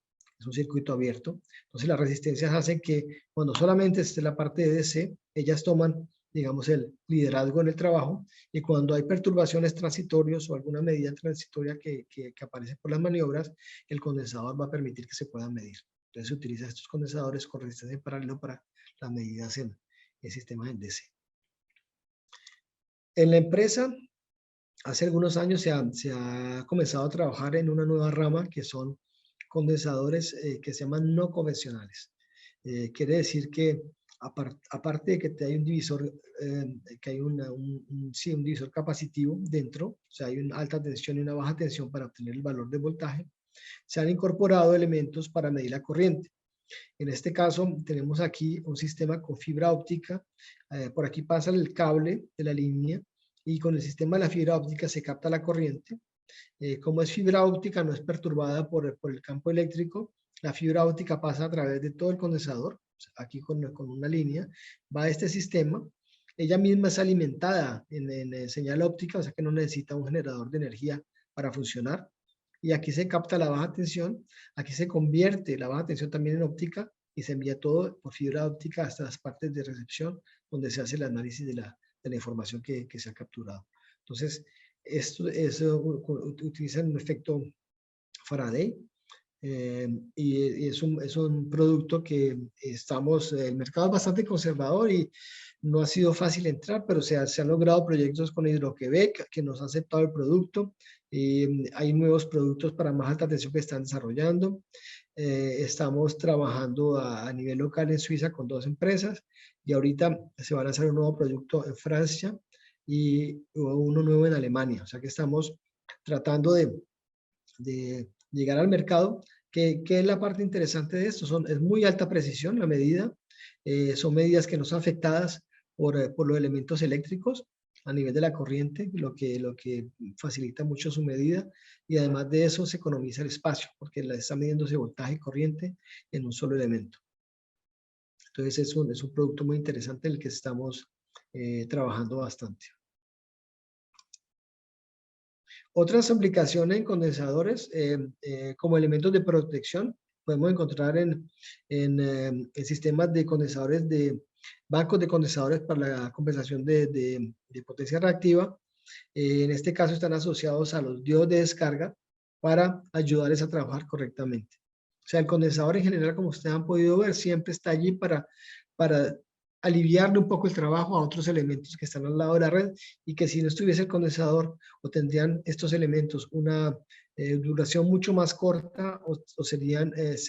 es un circuito abierto. Entonces las resistencias hacen que cuando solamente esté la parte de DC, ellas toman, digamos, el liderazgo en el trabajo, y cuando hay perturbaciones transitorias o alguna medida transitoria que aparece por las maniobras, el condensador va a permitir que se puedan medir. Entonces se utilizan estos condensadores con resistencia en paralelo para las medidas en sistemas en DC. En la empresa, hace algunos años se ha comenzado a trabajar en una nueva rama que son condensadores que se llaman no convencionales. Quiere decir que aparte de que hay un divisor, que hay un divisor capacitivo dentro, o sea, hay una alta tensión y una baja tensión para obtener el valor de voltaje, se han incorporado elementos para medir la corriente. En este caso tenemos aquí un sistema con fibra óptica, por aquí pasa el cable de la línea y con el sistema de la fibra óptica se capta la corriente. Como es fibra óptica, no es perturbada por el campo eléctrico, la fibra óptica pasa a través de todo el condensador, o sea, aquí con una línea, va a este sistema, ella misma es alimentada en señal óptica, o sea que no necesita un generador de energía para funcionar. Y aquí se capta la baja tensión, aquí se convierte la baja tensión también en óptica y se envía todo por fibra óptica hasta las partes de recepción donde se hace el análisis de la información que se ha capturado. Entonces, esto utiliza un efecto Faraday y es un producto que el mercado es bastante conservador y no ha sido fácil entrar, pero se han logrado proyectos con Hidro-Quebec que nos ha aceptado el producto. Hay nuevos productos para más alta tensión que están desarrollando. Estamos trabajando a nivel local en Suiza con 2 empresas y ahorita se va a lanzar un nuevo producto en Francia y uno nuevo en Alemania. O sea que estamos tratando de llegar al mercado. ¿Qué es la parte interesante de esto? Es muy alta precisión la medida. Son medidas que no son afectadas por los elementos eléctricos a nivel de la corriente, lo que facilita mucho su medida, y además de eso se economiza el espacio porque está midiéndose voltaje y corriente en un solo elemento. Entonces es un producto muy interesante en el que estamos trabajando bastante. Otras aplicaciones en condensadores como elementos de protección podemos encontrar en sistemas de condensadores, bancos de condensadores para la compensación de potencia reactiva. En este caso están asociados a los diodos de descarga para ayudarles a trabajar correctamente. O sea, el condensador en general, como ustedes han podido ver, siempre está allí para aliviarle un poco el trabajo a otros elementos que están al lado de la red y que si no estuviese el condensador o tendrían estos elementos una duración mucho más corta o se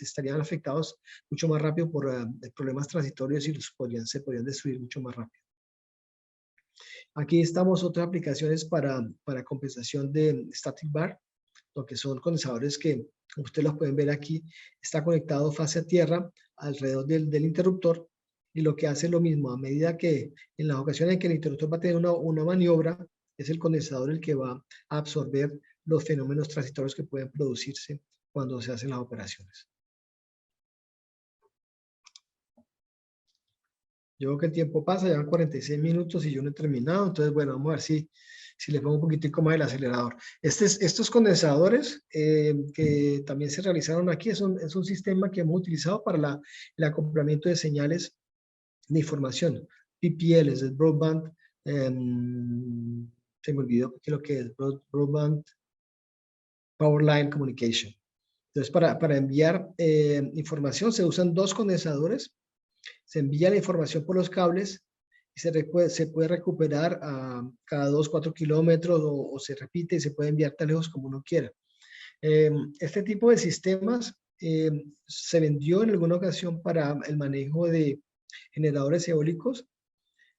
estarían afectados mucho más rápido por problemas transitorios y se podrían destruir mucho más rápido. Aquí estamos otras aplicaciones para compensación de static bar, lo que son condensadores que, como ustedes los pueden ver aquí, está conectado fase a tierra alrededor del interruptor, y lo que hace es lo mismo. A medida que en las ocasiones en que el interruptor va a tener una maniobra, es el condensador el que va a absorber los fenómenos transitorios que pueden producirse cuando se hacen las operaciones. Yo veo que el tiempo pasa, llevan 46 minutos y yo no he terminado, entonces bueno, vamos a ver si le pongo un poquitico más el acelerador. Estos condensadores que también se realizaron aquí es un sistema que hemos utilizado para el acoplamiento de señales de información, PPL, es el Broadband, se me olvidó lo que es Broadband Power Line Communication. Entonces, para enviar información se usan dos condensadores, se envía la información por los cables y se puede recuperar a cada 2-4 kilómetros o se repite y se puede enviar tan lejos como uno quiera. Este tipo de sistemas se vendió en alguna ocasión para el manejo de generadores eólicos,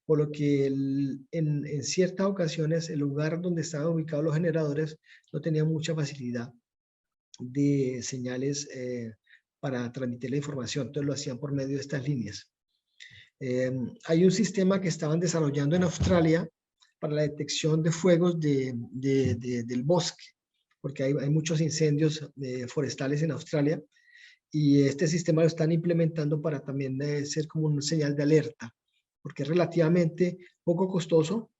por lo que en ciertas ocasiones el lugar donde estaban ubicados los generadores no tenía mucha facilidad de señales para transmitir la información, entonces lo hacían por medio de estas líneas. Hay un sistema que estaban desarrollando en Australia para la detección de fuegos del bosque, porque hay muchos incendios forestales en Australia, y este sistema lo están implementando para también ser como una señal de alerta, porque es relativamente poco costoso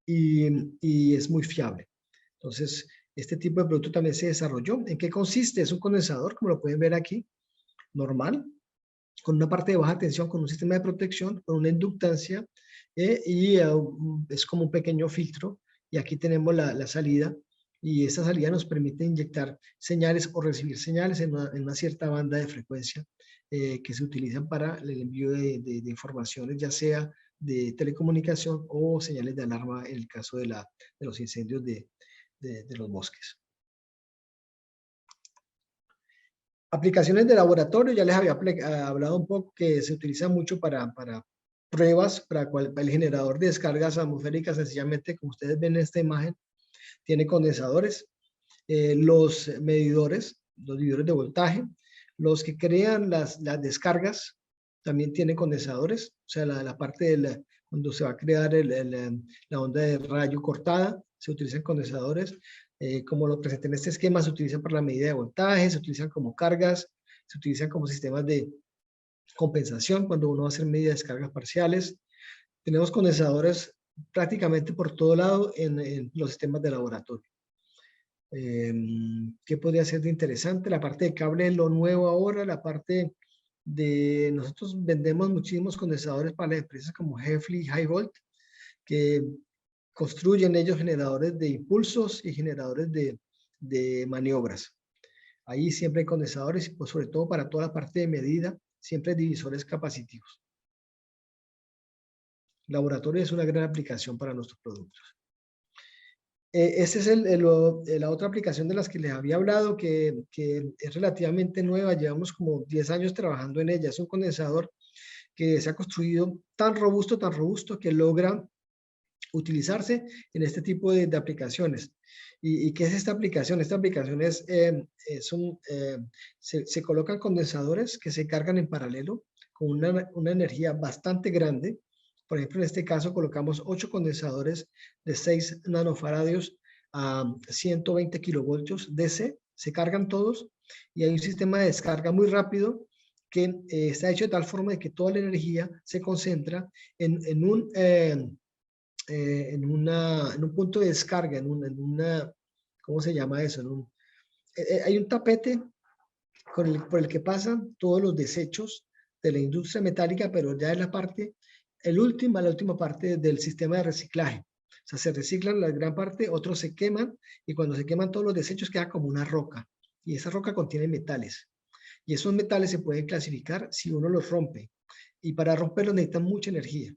y es muy fiable. Entonces, este tipo de producto también se desarrolló. ¿En qué consiste? Es un condensador, como lo pueden ver aquí, normal, con una parte de baja tensión, con un sistema de protección, con una inductancia, y es como un pequeño filtro, y aquí tenemos la salida, y esa salida nos permite inyectar señales o recibir señales en una cierta banda de frecuencia que se utilizan para el envío de informaciones, ya sea de telecomunicación o señales de alarma en el caso de los incendios de los bosques. Aplicaciones de laboratorio, ya les había hablado un poco que se utiliza mucho para pruebas, para el generador de descargas atmosféricas, sencillamente, como ustedes ven en esta imagen, tiene condensadores, los medidores de voltaje, los que crean las descargas, también tienen condensadores, o sea, la parte cuando se va a crear la onda de rayo cortada, se utilizan condensadores. Como lo presenté en este esquema, se utilizan para la medida de voltaje, se utilizan como cargas, se utilizan como sistemas de compensación cuando uno va a hacer medidas de descargas parciales. Tenemos condensadores prácticamente por todo lado en los sistemas de laboratorio. ¿Qué podría ser de interesante? La parte de cable es lo nuevo ahora, la parte de... Nosotros vendemos muchísimos condensadores para las empresas como Hefli y Highvolt, que construyen ellos generadores de impulsos y generadores de maniobras. Ahí siempre hay condensadores y pues sobre todo para toda la parte de medida, siempre hay divisores capacitivos. Laboratorio es una gran aplicación para nuestros productos. Esta es la otra aplicación de las que les había hablado, que es relativamente nueva, llevamos como 10 años trabajando en ella. Es un condensador que se ha construido tan robusto que logra utilizarse en este tipo de aplicaciones. ¿Y qué es esta aplicación? Esta aplicación se colocan condensadores que se cargan en paralelo con una energía bastante grande. Por ejemplo, en este caso colocamos 8 condensadores de 6 nanofaradios a 120 kilovoltios DC, se cargan todos y hay un sistema de descarga muy rápido que está hecho de tal forma de que toda la energía se concentra en un punto de descarga, ¿cómo se llama eso? Hay un tapete por el que pasan todos los desechos de la industria metálica, pero ya es la última parte del sistema de reciclaje. O sea, se reciclan la gran parte, otros se queman, y cuando se queman todos los desechos queda como una roca, y esa roca contiene metales. Y esos metales se pueden clasificar si uno los rompe, y para romperlos necesitan mucha energía.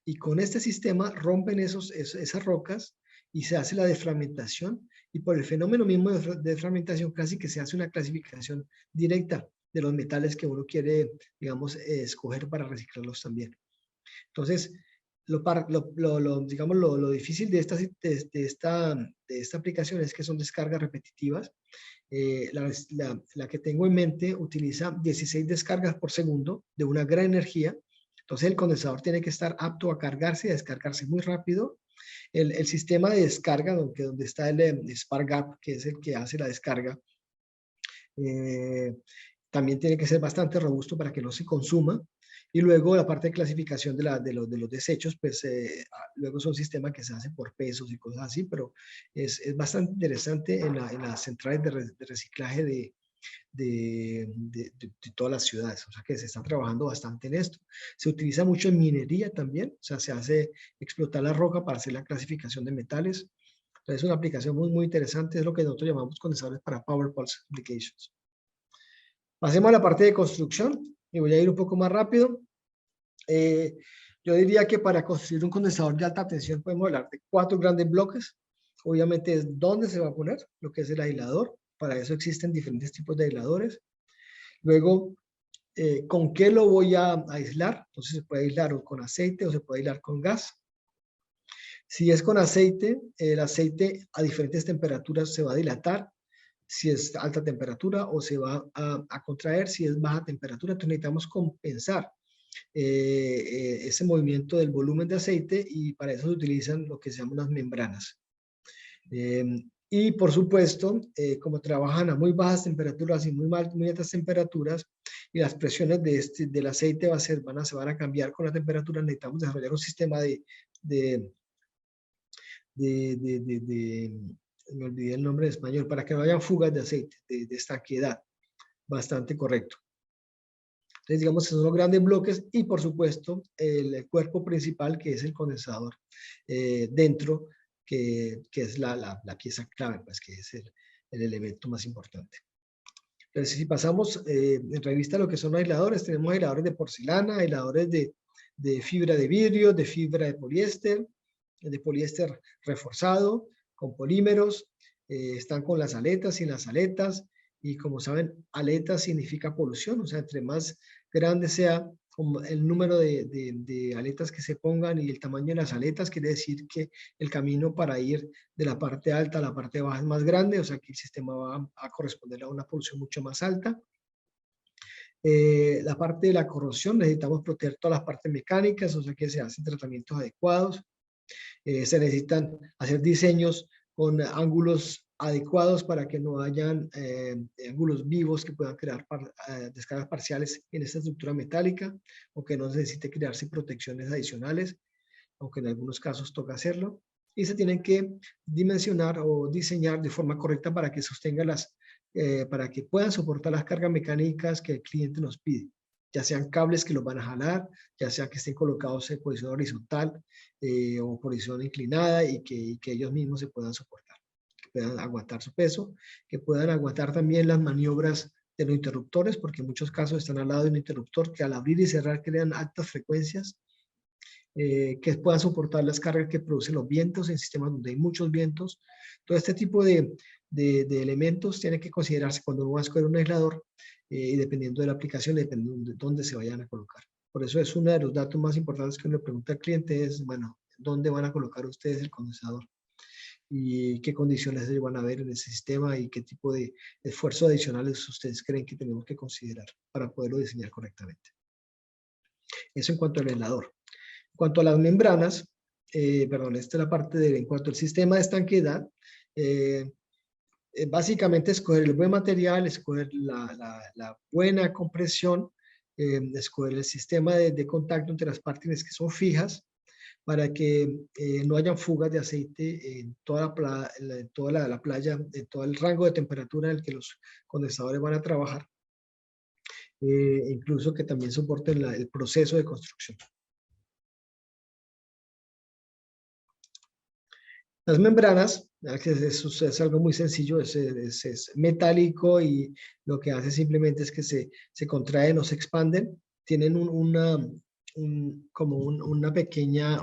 Y con este sistema rompen esas rocas y se hace la defragmentación y por el fenómeno mismo de fragmentación casi que se hace una clasificación directa de los metales que uno quiere, digamos, escoger para reciclarlos también. Entonces, digamos, lo difícil de esta aplicación es que son descargas repetitivas. La que tengo en mente utiliza 16 descargas por segundo de una gran energía. Entonces el condensador tiene que estar apto a cargarse y a descargarse muy rápido. El sistema de descarga, donde está el spark gap, que es el que hace la descarga, también tiene que ser bastante robusto para que no se consuma. Y luego la parte de clasificación de los desechos, pues luego es un sistema que se hace por pesos y cosas así, pero es bastante interesante en las centrales de reciclaje de todas las ciudades. O sea que se está trabajando bastante en esto. Se utiliza mucho en minería también, o sea, se hace explotar la roca para hacer la clasificación de metales. Entonces es una aplicación muy, muy interesante, es lo que nosotros llamamos condensadores para Power Pulse Applications. Pasemos a la parte de construcción y voy a ir un poco más rápido. Yo diría que para construir un condensador de alta tensión podemos hablar de 4 grandes bloques. Obviamente es dónde se va a poner, lo que es el aislador. Para eso existen diferentes tipos de aisladores. Luego, ¿con qué lo voy a aislar? Entonces se puede aislar con aceite o se puede aislar con gas. Si es con aceite, el aceite a diferentes temperaturas se va a dilatar. Si es alta temperatura o se va a contraer si es baja temperatura. Entonces necesitamos compensar ese movimiento del volumen de aceite y para eso se utilizan lo que se llaman unas membranas. Y por supuesto, como trabajan a muy bajas temperaturas y muy altas temperaturas y las presiones del aceite se van a cambiar con la temperatura, necesitamos desarrollar un sistema me olvidé el nombre en español, para que no haya fugas de aceite, de estanqueidad, bastante correcto. Entonces, digamos que son los grandes bloques y, por supuesto, el cuerpo principal, que es el condensador dentro, que es la pieza clave, pues, que es el elemento más importante. Entonces, si pasamos en revista lo que son aisladores, tenemos aisladores de porcelana, aisladores de fibra de vidrio, de fibra de poliéster reforzado, con polímeros, están con las aletas, sin las aletas, y como saben, aletas significa polución, o sea, entre más grande sea el número de aletas que se pongan y el tamaño de las aletas, quiere decir que el camino para ir de la parte alta a la parte baja es más grande, o sea que el sistema va a corresponder a una polución mucho más alta. La parte de la corrosión, necesitamos proteger todas las partes mecánicas, o sea que se hacen tratamientos adecuados. Se necesitan hacer diseños con ángulos adecuados para que no hayan ángulos vivos que puedan crear descargas parciales en esta estructura metálica o que no necesite crearse protecciones adicionales, aunque en algunos casos toca hacerlo. Y se tienen que dimensionar o diseñar de forma correcta para que sostengan para que puedan soportar las cargas mecánicas que el cliente nos pide, ya sean cables que los van a jalar, ya sea que estén colocados en posición horizontal o posición inclinada y que ellos mismos se puedan soportar, que puedan aguantar su peso, que puedan aguantar también las maniobras de los interruptores, porque en muchos casos están al lado de un interruptor que al abrir y cerrar crean altas frecuencias, que puedan soportar las cargas que producen los vientos en sistemas donde hay muchos vientos. Todo este tipo de elementos tienen que considerarse cuando uno va a escoger un aislador y dependiendo de la aplicación, dependiendo de dónde se vayan a colocar. Por eso es uno de los datos más importantes que uno le pregunta al cliente es, bueno, ¿dónde van a colocar ustedes el condensador? Y qué condiciones se van a ver en ese sistema y qué tipo de esfuerzos adicionales ustedes creen que tenemos que considerar para poderlo diseñar correctamente. Eso en cuanto al aislador. En cuanto a las membranas, esta es la parte en cuanto al sistema de estanqueidad, básicamente escoger el buen material, escoger la buena compresión, escoger el sistema de contacto entre las partes que son fijas para que no hayan fugas de aceite en toda la playa, en todo el rango de temperatura en el que los condensadores van a trabajar, incluso que también soporten el proceso de construcción. Las membranas, eso es algo muy sencillo, es metálico y lo que hace simplemente es que se contraen o se expanden. Tienen como una pequeña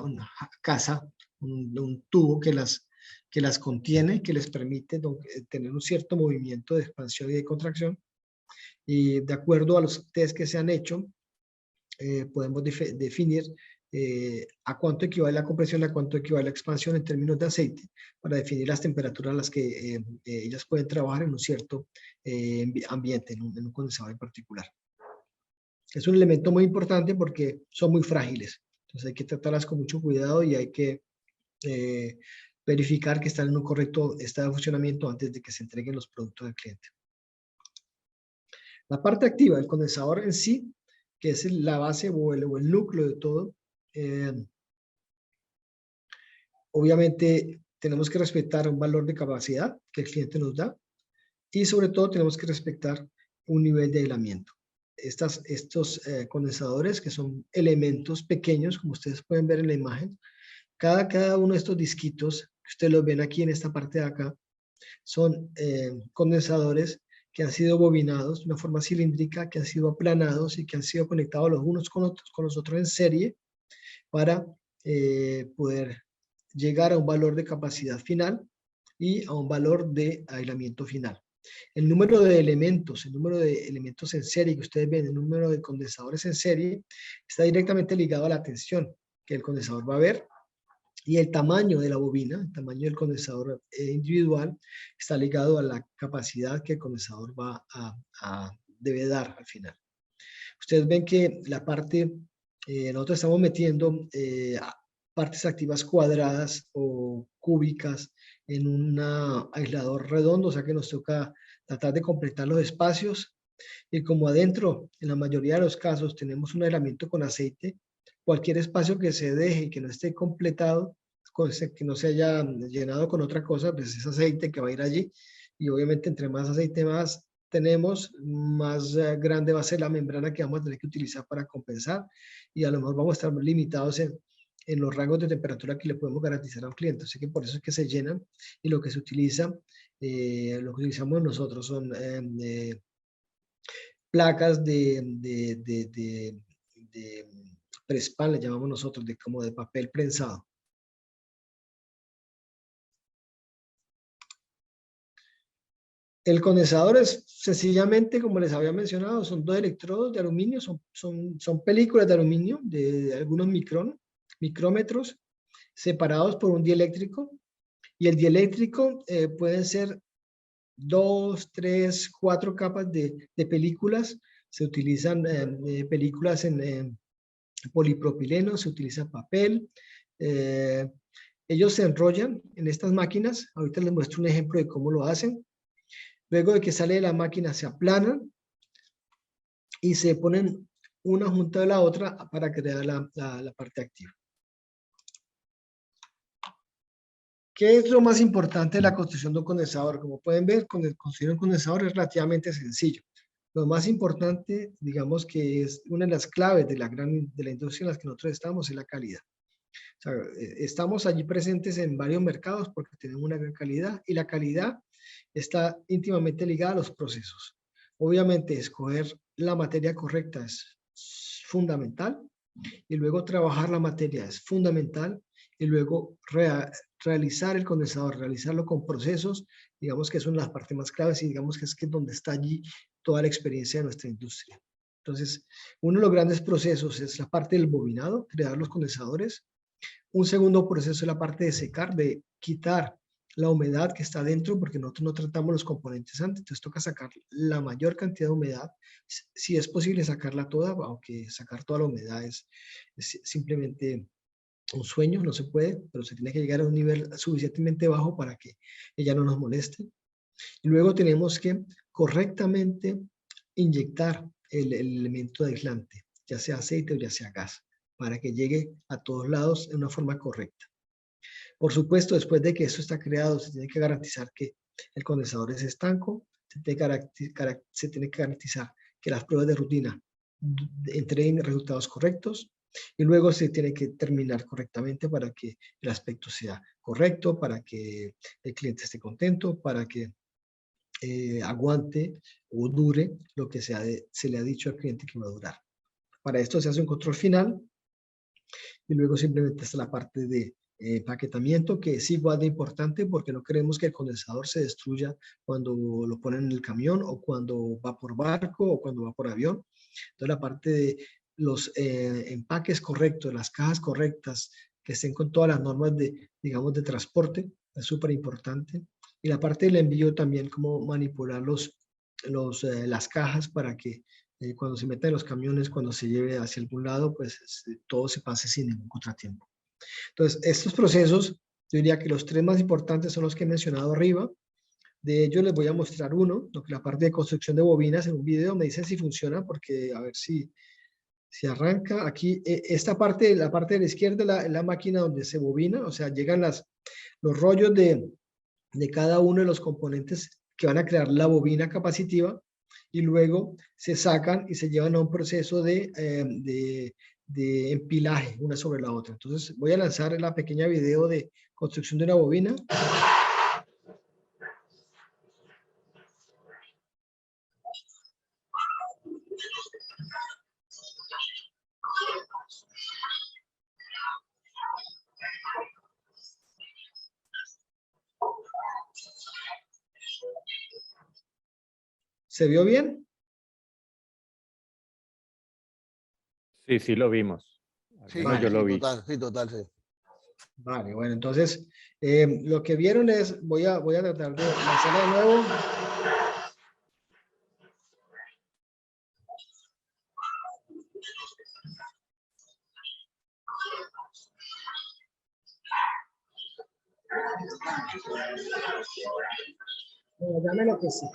casa, un tubo que las que las contiene, que les permite tener un cierto movimiento de expansión y de contracción. Y de acuerdo a los test que se han hecho, podemos definir a cuánto equivale la compresión, a cuánto equivale la expansión en términos de aceite, para definir las temperaturas a las que ellas pueden trabajar en un cierto ambiente, en un condensador en particular. Es un elemento muy importante porque son muy frágiles, entonces hay que tratarlas con mucho cuidado y hay que verificar que están en un correcto estado de funcionamiento antes de que se entreguen los productos al cliente. La parte activa del condensador en sí, que es la base o el núcleo de todo, obviamente tenemos que respetar un valor de capacidad que el cliente nos da y sobre todo tenemos que respetar un nivel de aislamiento. Estos condensadores, que son elementos pequeños, como ustedes pueden ver en la imagen, cada uno de estos disquitos, que ustedes los ven aquí en esta parte de acá, son condensadores que han sido bobinados de una forma cilíndrica, que han sido aplanados y que han sido conectados los unos con los otros en serie para poder llegar a un valor de capacidad final y a un valor de aislamiento final. El número de elementos en serie que ustedes ven, el número de condensadores en serie, está directamente ligado a la tensión que el condensador va a ver, y el tamaño de la bobina, el tamaño del condensador individual, está ligado a la capacidad que el condensador debe dar al final. Ustedes ven que la parte, nosotros estamos metiendo partes activas cuadradas o cúbicas en un aislador redondo, o sea que nos toca tratar de completar los espacios. Y como adentro, en la mayoría de los casos, tenemos un aislamiento con aceite, cualquier espacio que se deje y que no esté completado, que no se haya llenado con otra cosa, pues es aceite que va a ir allí. Y obviamente entre más aceite más tenemos, más grande va a ser la membrana que vamos a tener que utilizar para compensar. Y a lo mejor vamos a estar limitados en los rangos de temperatura que le podemos garantizar a un cliente. Así que por eso es que se llenan, y lo que se utiliza, lo que utilizamos nosotros son placas de prespan, le llamamos nosotros, como de papel prensado. El condensador es sencillamente, como les había mencionado, son dos electrodos de aluminio, son películas de aluminio de algunos micrómetros, separados por un dieléctrico, y el dieléctrico pueden ser 2, 3, 4 capas de películas. Se utilizan películas en polipropileno, se utiliza papel. Ellos se enrollan en estas máquinas. Ahorita les muestro un ejemplo de cómo lo hacen. Luego de que sale de la máquina, se aplanan y se ponen una junto a la otra para crear la parte activa. ¿Qué es lo más importante de la construcción de un condensador? Como pueden ver, construir un condensador es relativamente sencillo. Lo más importante, digamos que es una de las claves de la industria en la que nosotros estamos, es la calidad. O sea, estamos allí presentes en varios mercados porque tenemos una gran calidad, y la calidad está íntimamente ligada a los procesos. Obviamente, escoger la materia correcta es fundamental, y luego trabajar la materia es fundamental, y luego realizar el condensador, realizarlo con procesos, digamos que son las partes más claves, y digamos que es donde está allí toda la experiencia de nuestra industria. Entonces, uno de los grandes procesos es la parte del bobinado, crear los condensadores. Un segundo proceso es la parte de secar, de quitar la humedad que está dentro, porque nosotros no tratamos los componentes antes, entonces toca sacar la mayor cantidad de humedad, si es posible sacarla toda, aunque sacar toda la humedad es simplemente un sueño, no se puede, pero se tiene que llegar a un nivel suficientemente bajo para que ella no nos moleste. Y luego tenemos que correctamente inyectar el elemento de aislante, ya sea aceite o ya sea gas, para que llegue a todos lados de una forma correcta. Por supuesto, después de que esto está creado, se tiene que garantizar que el condensador es estanco, se tiene que garantizar que las pruebas de rutina entreguen resultados correctos, y luego se tiene que terminar correctamente para que el aspecto sea correcto, para que el cliente esté contento, para que aguante o dure lo que se le ha dicho al cliente que va a durar. Para esto se hace un control final, y luego simplemente está la parte de empaquetamiento, que es igual de importante porque no queremos que el condensador se destruya cuando lo ponen en el camión o cuando va por barco o cuando va por avión. Entonces la parte de los empaques correctos, las cajas correctas, que estén con todas las normas de, digamos, de transporte, es súper importante. Y la parte del envío también, cómo manipular las cajas para que cuando se meta en los camiones, cuando se lleve hacia algún lado, pues todo se pase sin ningún contratiempo. Entonces, estos procesos, yo diría que los tres más importantes son los que he mencionado arriba. De ellos les voy a mostrar uno, la parte de construcción de bobinas en un video. Me dicen si funciona, porque a ver si arranca. Aquí, esta parte, la parte de la izquierda, la máquina donde se bobina, o sea, llegan los rollos de cada uno de los componentes que van a crear la bobina capacitiva, y luego se sacan y se llevan a un proceso de empilaje una sobre la otra. Entonces voy a lanzar la pequeña video de construcción de una bobina. ¿Se vio bien? Sí, sí lo vimos. Sí, Bueno, yo sí, lo vi. total, sí. Vale, bueno, entonces lo que vieron es, voy a tratar de lanzarla de nuevo. Dame lo que sí.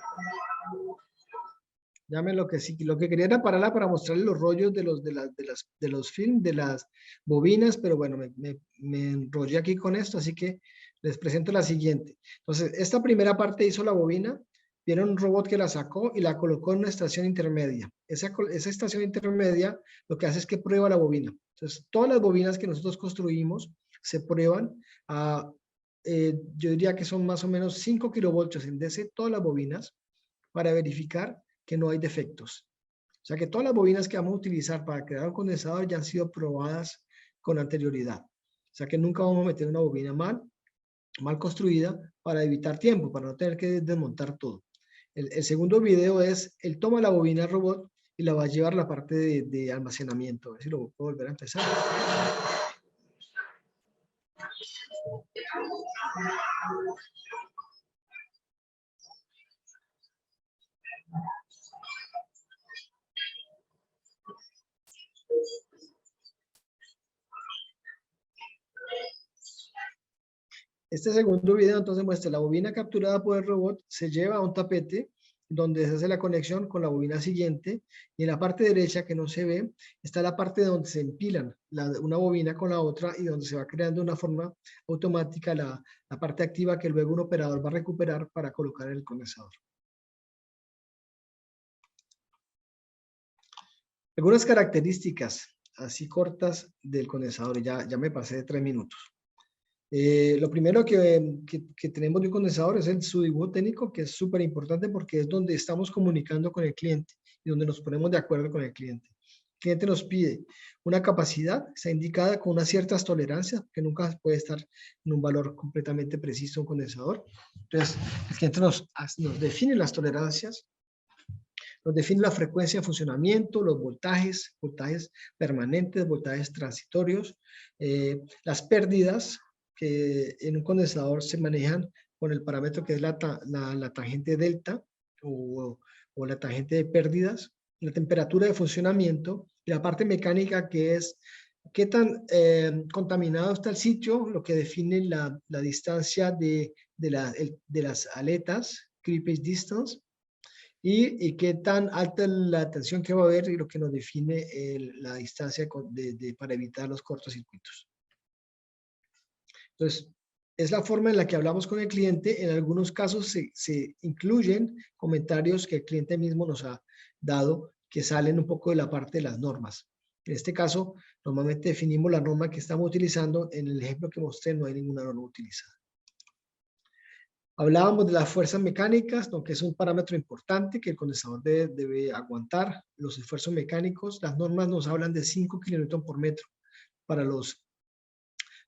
Dame lo que sí. Lo que quería era pararla para mostrarles los rollos de los film, de las bobinas, pero bueno, me enrollé aquí con esto, así que les presento la siguiente. Entonces, esta primera parte hizo la bobina, vieron un robot que la sacó y la colocó en una estación intermedia. Esa estación intermedia lo que hace es que prueba la bobina. Entonces, todas las bobinas que nosotros construimos se prueban a, yo diría que son más o menos 5 kilovoltios en DC, todas las bobinas, para verificar que no hay defectos. O sea que todas las bobinas que vamos a utilizar para crear un condensador ya han sido probadas con anterioridad. O sea que nunca vamos a meter una bobina mal construida para evitar tiempo, para no tener que desmontar todo. El segundo video es, él toma la bobina robot y la va a llevar a la parte de almacenamiento. A ver si lo puedo volver a empezar. Este segundo video entonces muestra la bobina capturada por el robot, se lleva a un tapete donde se hace la conexión con la bobina siguiente, y en la parte derecha que no se ve está la parte donde se empilan una bobina con la otra y donde se va creando de una forma automática la parte activa que luego un operador va a recuperar para colocar en el condensador. Algunas características así cortas del condensador, ya me pasé de 3 minutos. Lo primero que tenemos de un condensador es su dibujo técnico, que es súper importante porque es donde estamos comunicando con el cliente y donde nos ponemos de acuerdo con el cliente. El cliente nos pide una capacidad, está indicada con unas ciertas tolerancias, que nunca puede estar en un valor completamente preciso un condensador. Entonces, el cliente nos define las tolerancias, nos define la frecuencia de funcionamiento, los voltajes permanentes, voltajes transitorios, las pérdidas, que en un condensador se manejan con el parámetro que es la tangente delta o la tangente de pérdidas, la temperatura de funcionamiento y la parte mecánica, que es qué tan contaminado está el sitio, lo que define la distancia de las aletas, creepage distance, y qué tan alta es la tensión que va a haber y lo que nos define la distancia para evitar los cortocircuitos. Entonces, es la forma en la que hablamos con el cliente. En algunos casos se incluyen comentarios que el cliente mismo nos ha dado que salen un poco de la parte de las normas. En este caso, normalmente definimos la norma que estamos utilizando. En el ejemplo que mostré no hay ninguna norma utilizada. Hablábamos de las fuerzas mecánicas, que es un parámetro importante que el condensador debe aguantar. Los esfuerzos mecánicos, las normas nos hablan de 5 kN por metro para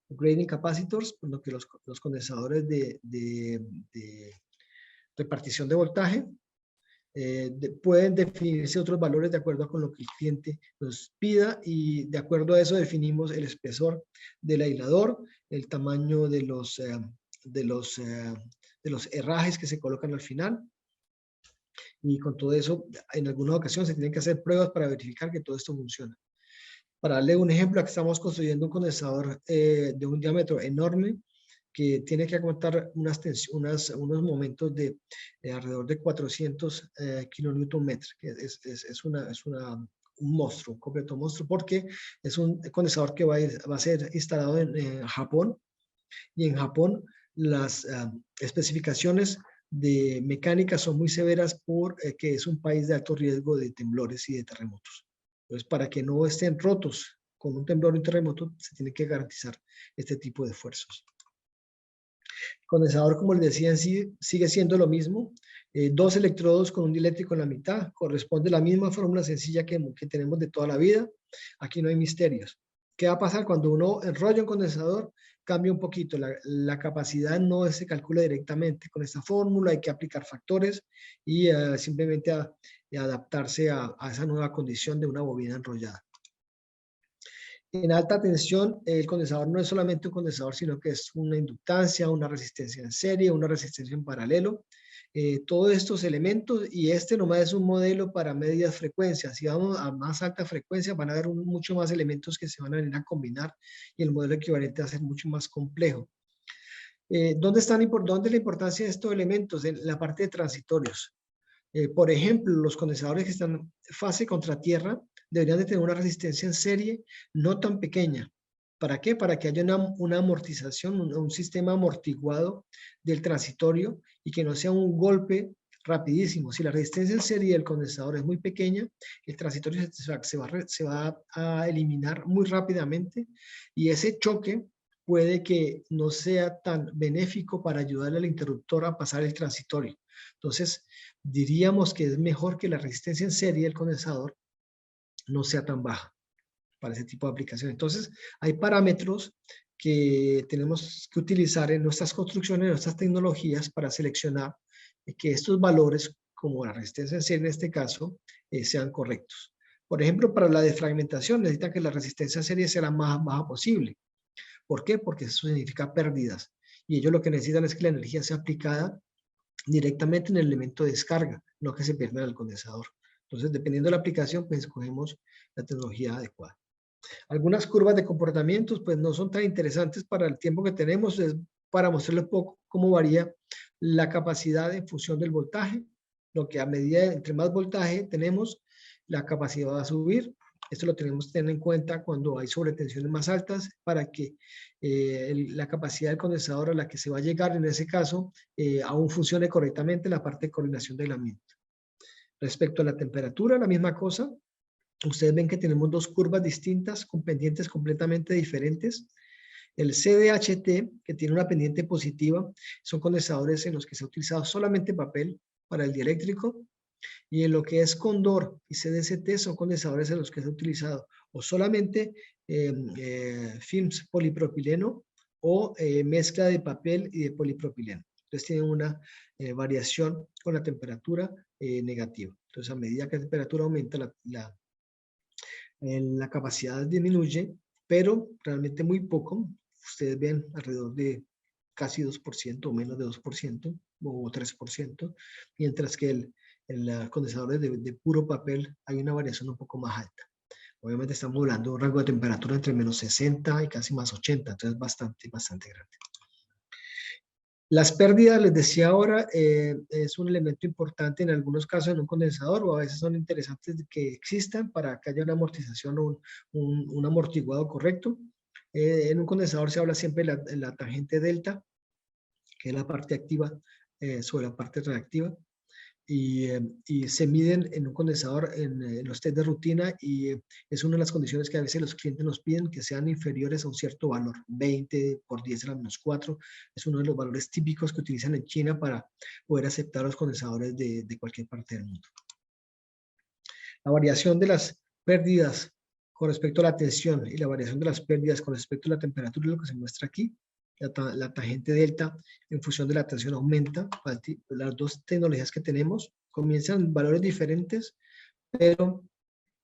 grading capacitors, por lo que los condensadores de repartición de voltaje. Pueden definirse otros valores de acuerdo con lo que el cliente nos pida, y de acuerdo a eso definimos el espesor del aislador, el tamaño de los herrajes que se colocan al final, y con todo eso en algunas ocasiones se tienen que hacer pruebas para verificar que todo esto funciona. Para darle un ejemplo, aquí estamos construyendo un condensador de un diámetro enorme que tiene que aguantar unos momentos de alrededor de 400 kilonewton metros, que es un monstruo, un completo monstruo, porque es un condensador que va a ser instalado en Japón, y en Japón las especificaciones de mecánica son muy severas porque es un país de alto riesgo de temblores y de terremotos. Entonces, para que no estén rotos con un temblor y un terremoto, se tiene que garantizar este tipo de esfuerzos. El condensador, como les decía, en sí sigue siendo lo mismo. 2 electrodos con un dieléctrico en la mitad. Corresponde a la misma fórmula sencilla que tenemos de toda la vida. Aquí no hay misterios. ¿Qué va a pasar cuando uno enrolla un condensador? Cambia un poquito. La capacidad no se calcula directamente con esta fórmula. Hay que aplicar factores y simplemente adaptarse a esa nueva condición de una bobina enrollada. En alta tensión, el condensador no es solamente un condensador, sino que es una inductancia, una resistencia en serie, una resistencia en paralelo. Todos estos elementos, y este nomás es un modelo para medias frecuencias. Si vamos a más alta frecuencia, van a haber mucho más elementos que se van a venir a combinar, y el modelo equivalente va a ser mucho más complejo. ¿Dónde es la importancia de estos elementos? En la parte de transitorios. Por ejemplo, los condensadores que están en fase contra tierra deberían de tener una resistencia en serie no tan pequeña. ¿Para qué? Para que haya una amortización, un sistema amortiguado del transitorio, y que no sea un golpe rapidísimo. Si la resistencia en serie del condensador es muy pequeña, el transitorio se va a eliminar muy rápidamente, y ese choque puede que no sea tan benéfico para ayudarle al interruptor a pasar el transitorio. Entonces, diríamos que es mejor que la resistencia en serie del condensador no sea tan baja para ese tipo de aplicación. Entonces, hay parámetros que tenemos que utilizar en nuestras construcciones, en nuestras tecnologías, para seleccionar que estos valores, como la resistencia en serie en este caso, sean correctos. Por ejemplo, para la defragmentación necesita que la resistencia en serie sea la más baja posible. ¿Por qué? Porque eso significa pérdidas, y ellos lo que necesitan es que la energía sea aplicada directamente en el elemento de descarga, no que se pierda en el condensador. Entonces, dependiendo de la aplicación, pues escogemos la tecnología adecuada. Algunas curvas de comportamientos, pues no son tan interesantes para el tiempo que tenemos, es para mostrarles un poco cómo varía la capacidad en función del voltaje, lo que a medida, entre más voltaje tenemos, la capacidad va a subir. Esto lo tenemos que tener en cuenta cuando hay sobretensiones más altas, para que la capacidad del condensador a la que se va a llegar, en ese caso, aún funcione correctamente la parte de coordinación de aislamiento. Respecto a la temperatura, la misma cosa. Ustedes ven que tenemos 2 curvas distintas con pendientes completamente diferentes. El CDHT, que tiene una pendiente positiva, son condensadores en los que se ha utilizado solamente papel para el dieléctrico, y en lo que es Condor y CDST son condensadores en los que se ha utilizado o solamente films polipropileno o mezcla de papel y de polipropileno. Entonces tienen una variación con la temperatura negativa. Entonces, a medida que la temperatura aumenta, la capacidad disminuye, pero realmente muy poco. Ustedes ven alrededor de casi 2% o menos de 2% o 3%, mientras que el condensador de puro papel hay una variación un poco más alta. Obviamente estamos hablando de un rango de temperatura entre menos 60 y casi más 80, entonces bastante grande. Las pérdidas, les decía ahora, es un elemento importante en algunos casos en un condensador, o a veces son interesantes que existan para que haya una amortización o un amortiguado correcto. En un condensador se habla siempre de la tangente delta, que es la parte activa sobre la parte reactiva, y se miden en un condensador en los test de rutina, y es una de las condiciones que a veces los clientes nos piden, que sean inferiores a un cierto valor. 20 por 10 a la menos 4 es uno de los valores típicos que utilizan en China para poder aceptar los condensadores de cualquier parte del mundo. La variación de las pérdidas con respecto a la tensión y la variación de las pérdidas con respecto a la temperatura, lo que se muestra aquí. La tangente delta en función de la tensión aumenta. Las dos tecnologías que tenemos comienzan en valores diferentes, pero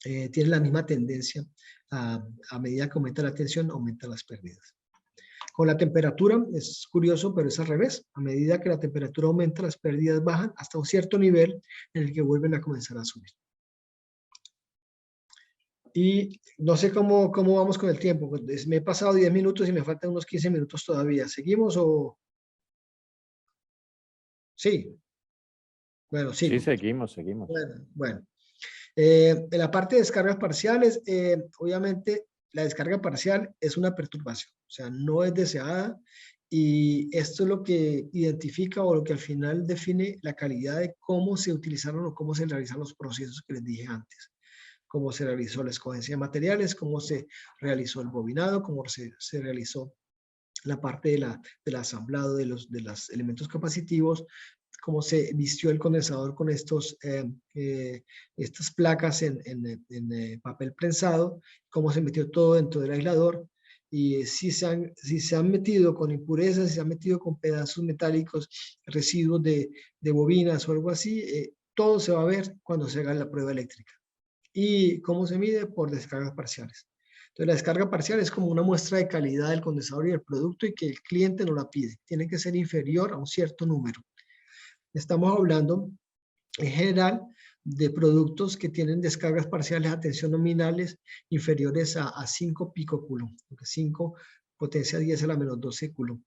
tienen la misma tendencia. A medida que aumenta la tensión, aumentan las pérdidas. Con la temperatura es curioso, pero es al revés. A medida que la temperatura aumenta, las pérdidas bajan hasta un cierto nivel en el que vuelven a comenzar a subir. Y no sé cómo vamos con el tiempo. Me he pasado 10 minutos y me faltan unos 15 minutos todavía. ¿Seguimos o...? Sí. Bueno, sí. Sí, seguimos. Bueno. En la parte de descargas parciales, obviamente la descarga parcial es una perturbación, o sea, no es deseada, y esto es lo que identifica o lo que al final define la calidad de cómo se utilizaron o cómo se realizan los procesos que les dije antes. Cómo se realizó la escogencia de materiales, cómo se realizó el bobinado, cómo se realizó la parte del asamblado de los elementos capacitivos, cómo se vistió el condensador con estas placas en papel prensado, cómo se metió todo dentro del aislador, y si se han metido con impurezas, si se han metido con pedazos metálicos, residuos de bobinas o algo así, todo se va a ver cuando se haga la prueba eléctrica. ¿Y cómo se mide? Por descargas parciales. Entonces, la descarga parcial es como una muestra de calidad del condensador y del producto, y que el cliente no la pide. Tiene que ser inferior a un cierto número. Estamos hablando, en general, de productos que tienen descargas parciales a tensión nominales inferiores a 5 picocoulomb, 5 potencia 10 a la menos 12 coulomb.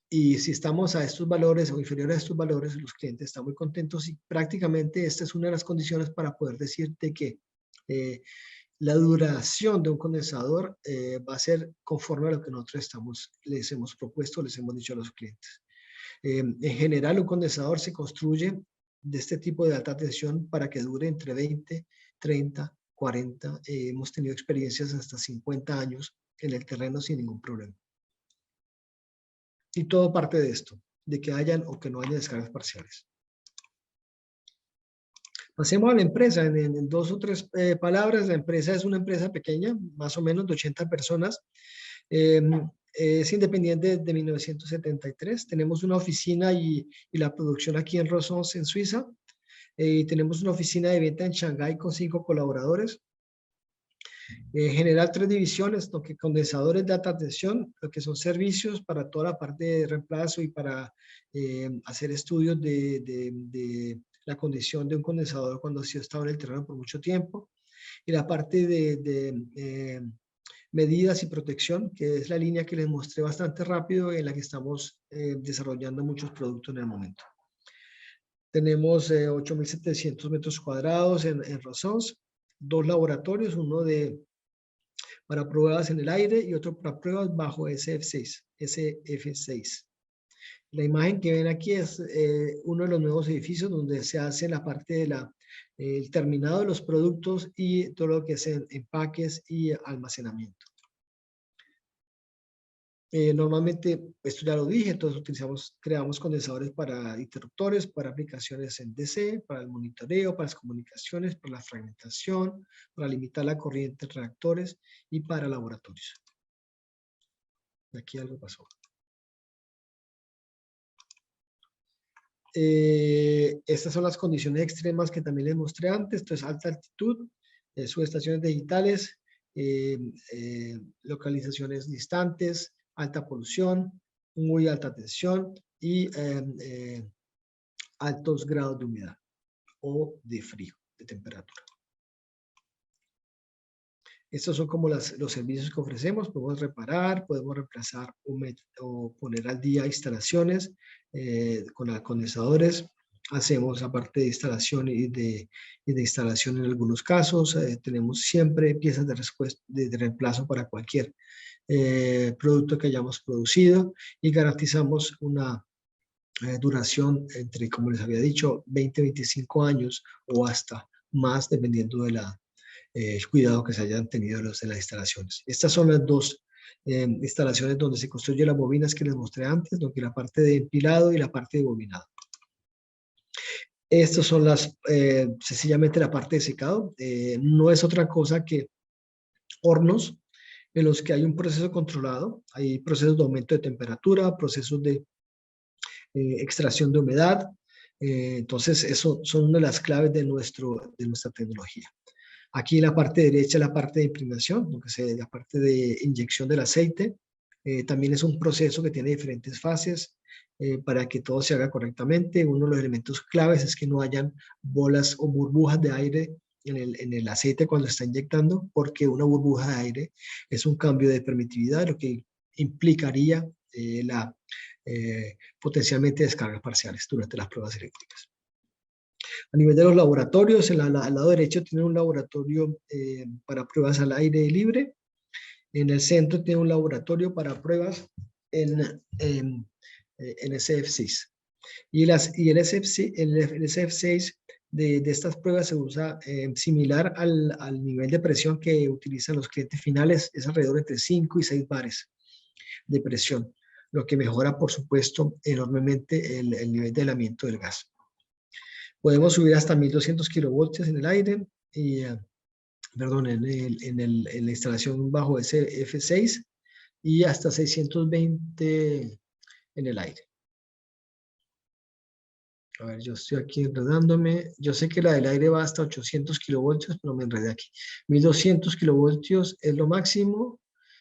Y si estamos a estos valores o inferiores a estos valores, los clientes están muy contentos, y prácticamente esta es una de las condiciones para poder decirte que la duración de un condensador va a ser conforme a lo que nosotros les hemos propuesto, les hemos dicho a los clientes. En general, un condensador se construye de este tipo de alta tensión para que dure entre 20, 30, 40. Hemos tenido experiencias hasta 50 años en el terreno sin ningún problema. Y todo parte de esto, de que hayan o que no haya descargas parciales. Pasemos a la empresa. En 2 o 3 palabras, la empresa es una empresa pequeña, más o menos de 80 personas. Es independiente desde 1973. Tenemos una oficina y la producción aquí en Rosons, en Suiza. Tenemos una oficina de venta en Shanghái con 5 colaboradores. En general, 3 divisiones, lo que condensadores de alta tensión, lo que son servicios para toda la parte de reemplazo y para hacer estudios de la condición de un condensador cuando ha sido estado en el terreno por mucho tiempo. Y la parte de medidas y protección, que es la línea que les mostré bastante rápido, en la que estamos desarrollando muchos productos en el momento. Tenemos 8.700 metros cuadrados en Rosons, 2 laboratorios, uno para pruebas en el aire y otro para pruebas bajo SF6. La imagen que ven aquí es uno de los nuevos edificios donde se hace la parte de el terminado de los productos y todo lo que es empaques y almacenamiento. Normalmente, esto ya lo dije, entonces creamos condensadores para interruptores, para aplicaciones en DC, para el monitoreo, para las comunicaciones, para la fragmentación, para limitar la corriente en reactores y para laboratorios. Aquí algo pasó. Estas son las condiciones extremas que también les mostré antes. Esto es alta altitud, subestaciones digitales, localizaciones distantes, alta polución, muy alta tensión y altos grados de humedad o de frío, de temperatura. Estos son como los servicios que ofrecemos. Podemos reparar, podemos reemplazar o poner al día instalaciones con condensadores. Hacemos aparte de instalación y de instalación en algunos casos. Tenemos siempre piezas de reemplazo para cualquier producto que hayamos producido, y garantizamos una duración entre, como les había dicho, 20-25 años o hasta más, dependiendo de el cuidado que se hayan tenido en las instalaciones. Estas son las 2 instalaciones donde se construyen las bobinas que les mostré antes, donde la parte de empilado y la parte de bobinado. Estas son sencillamente la parte de secado. No es otra cosa que hornos en los que hay un proceso controlado, hay procesos de aumento de temperatura, procesos de extracción de humedad. Entonces, eso son una de las claves de nuestra tecnología. Aquí en la parte derecha, la parte de imprimación, la parte de inyección del aceite. También es un proceso que tiene diferentes fases para que todo se haga correctamente. Uno de los elementos claves es que no hayan bolas o burbujas de aire en el aceite cuando está inyectando, porque una burbuja de aire es un cambio de permitividad, lo que implicaría potencialmente descargas parciales durante las pruebas eléctricas. A nivel de los laboratorios, al lado derecho tiene un laboratorio para pruebas al aire libre. En el centro tiene un laboratorio para pruebas en SF6. Y el SF6 de estas pruebas se usa similar al nivel de presión que utilizan los clientes finales, es alrededor entre 5 y 6 bares de presión, lo que mejora, por supuesto, enormemente el nivel de helamiento del gas. Podemos subir hasta 1200 kilovoltios en el aire, en la instalación bajo SF6 y hasta 620 en el aire. A ver, yo estoy aquí enredándome. Yo sé que la del aire va hasta 800 kilovoltios, pero me enredé aquí. 1200 kilovoltios es lo máximo.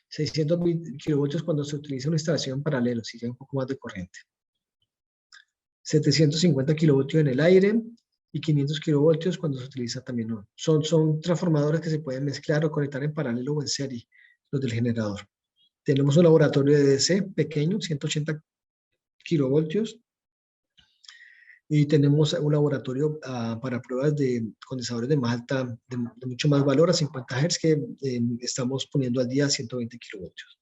600 kilovoltios cuando se utiliza una instalación en paralelo, si hay un poco más de corriente. 750 kilovoltios en el aire y 500 kilovoltios cuando se utiliza también. Son transformadores que se pueden mezclar o conectar en paralelo o en serie, los del generador. Tenemos un laboratorio de DC pequeño, 180 kilovoltios. Y tenemos un laboratorio para pruebas de condensadores de mucho más valor, a 50 Hz, que estamos poniendo al día a 120 kilovoltios.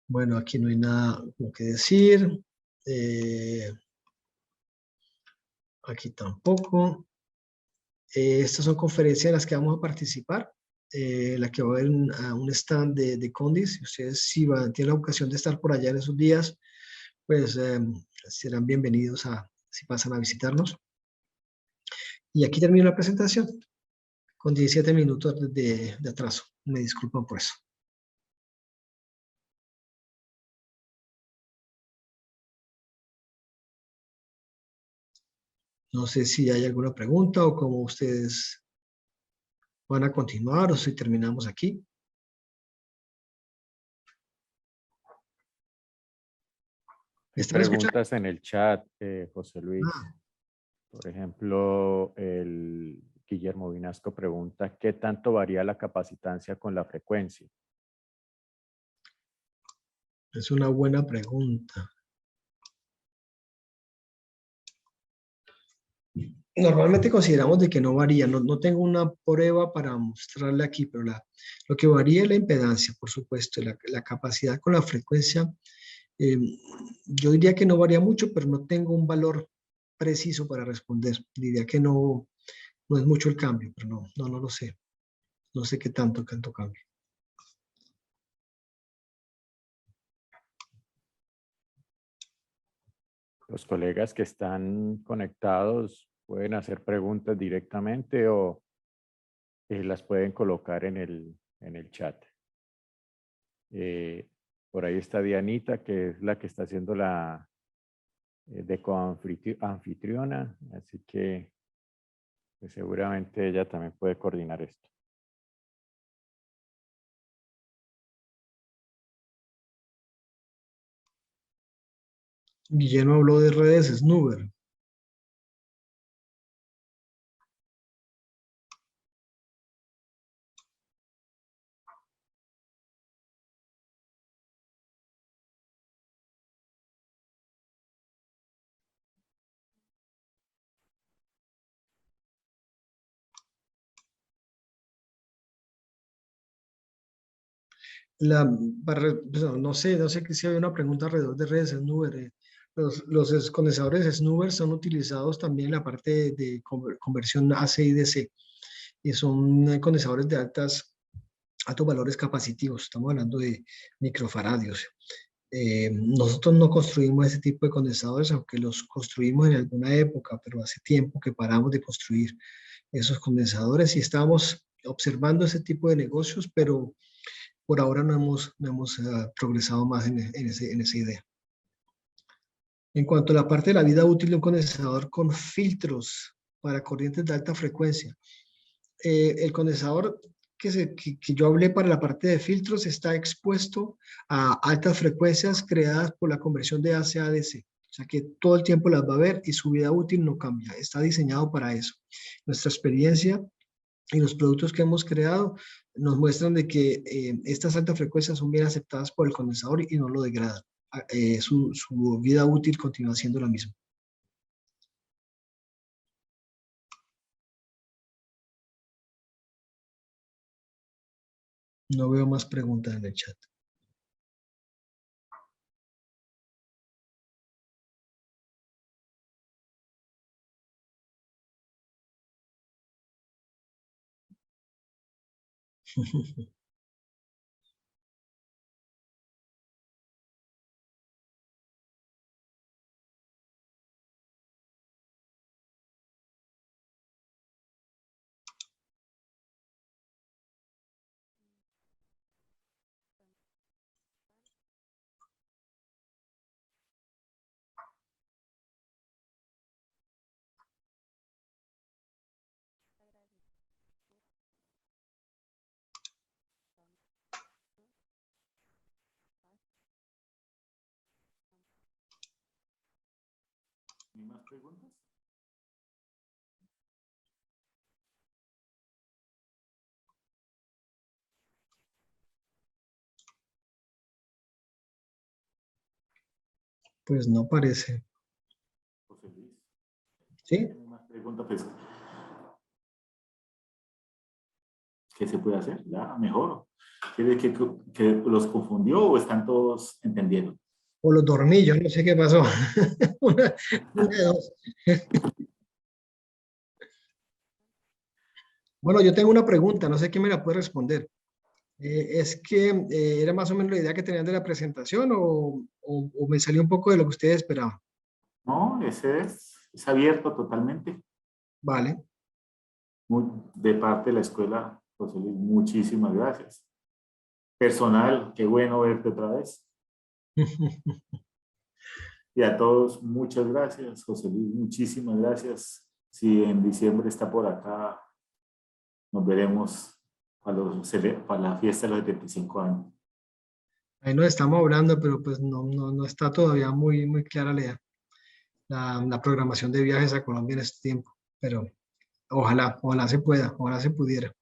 Bueno, aquí no hay nada que decir. Aquí tampoco. Estas son conferencias en las que vamos a participar. La que va a haber un stand de Condis. Ustedes, si tienen la ocasión de estar por allá en esos días, pues serán bienvenidos si pasan a visitarnos. Y aquí termino la presentación con 17 minutos de atraso. Me disculpan por eso. No sé si hay alguna pregunta o cómo ustedes van a continuar o si terminamos aquí. Hay preguntas en el chat, José Luis. Por ejemplo, el Guillermo Vinasco pregunta, ¿qué tanto varía la capacitancia con la frecuencia? Es una buena pregunta. Normalmente consideramos de que no varía. No tengo una prueba para mostrarle aquí, pero lo que varía es la impedancia, por supuesto. La capacidad con la frecuencia, yo diría que no varía mucho, pero no tengo un valor preciso para responder. Diría que no es mucho el cambio, pero no lo sé. No sé qué tanto cambia. Los colegas que están conectados pueden hacer preguntas directamente o las pueden colocar en el chat. Por ahí está Dianita, que es la que está haciendo la de coanfitriona, así que pues seguramente ella también puede coordinar esto. Guillermo habló de redes Snoover. No sé si hay una pregunta alrededor de redes Snoover. Los condensadores Snoover son utilizados también en la parte de conversión AC y DC. Y son condensadores de altos valores capacitivos. Estamos hablando de microfaradios. Nosotros no construimos ese tipo de condensadores, aunque los construimos en alguna época, pero hace tiempo que paramos de construir esos condensadores y estamos observando ese tipo de negocios, pero por ahora no hemos progresado más en esa idea. En cuanto a la parte de la vida útil de un condensador con filtros para corrientes de alta frecuencia, el condensador que yo hablé para la parte de filtros está expuesto a altas frecuencias creadas por la conversión de AC a DC. O sea que todo el tiempo las va a ver y su vida útil no cambia. Está diseñado para eso. Nuestra experiencia y los productos que hemos creado nos muestran de que estas altas frecuencias son bien aceptadas por el condensador y no lo degradan. Su vida útil continúa siendo la misma. No veo más preguntas en el chat. ¿Hay más preguntas? Pues no parece. José Luis. ¿Sí? ¿Hay más preguntas? Pues, ¿qué se puede hacer? Ya, mejor. ¿Quiere que los confundió o están todos entendiendo? O los dormillos, no sé qué pasó. una de dos. Bueno, yo tengo una pregunta, no sé quién me la puede responder. ¿Es que era más o menos la idea que tenían de la presentación o me salió un poco de lo que ustedes esperaban? No, ese es abierto totalmente. Vale. De parte de la escuela, José Luis, muchísimas gracias. Personal, qué bueno verte otra vez. Y a todos, muchas gracias, José Luis, muchísimas gracias. Si en diciembre está por acá, nos veremos para la fiesta de los 75 años. Ahí nos estamos hablando, pero pues no está todavía muy clara la programación de viajes a Colombia en este tiempo. Pero ojalá se pueda, ojalá se pudiera.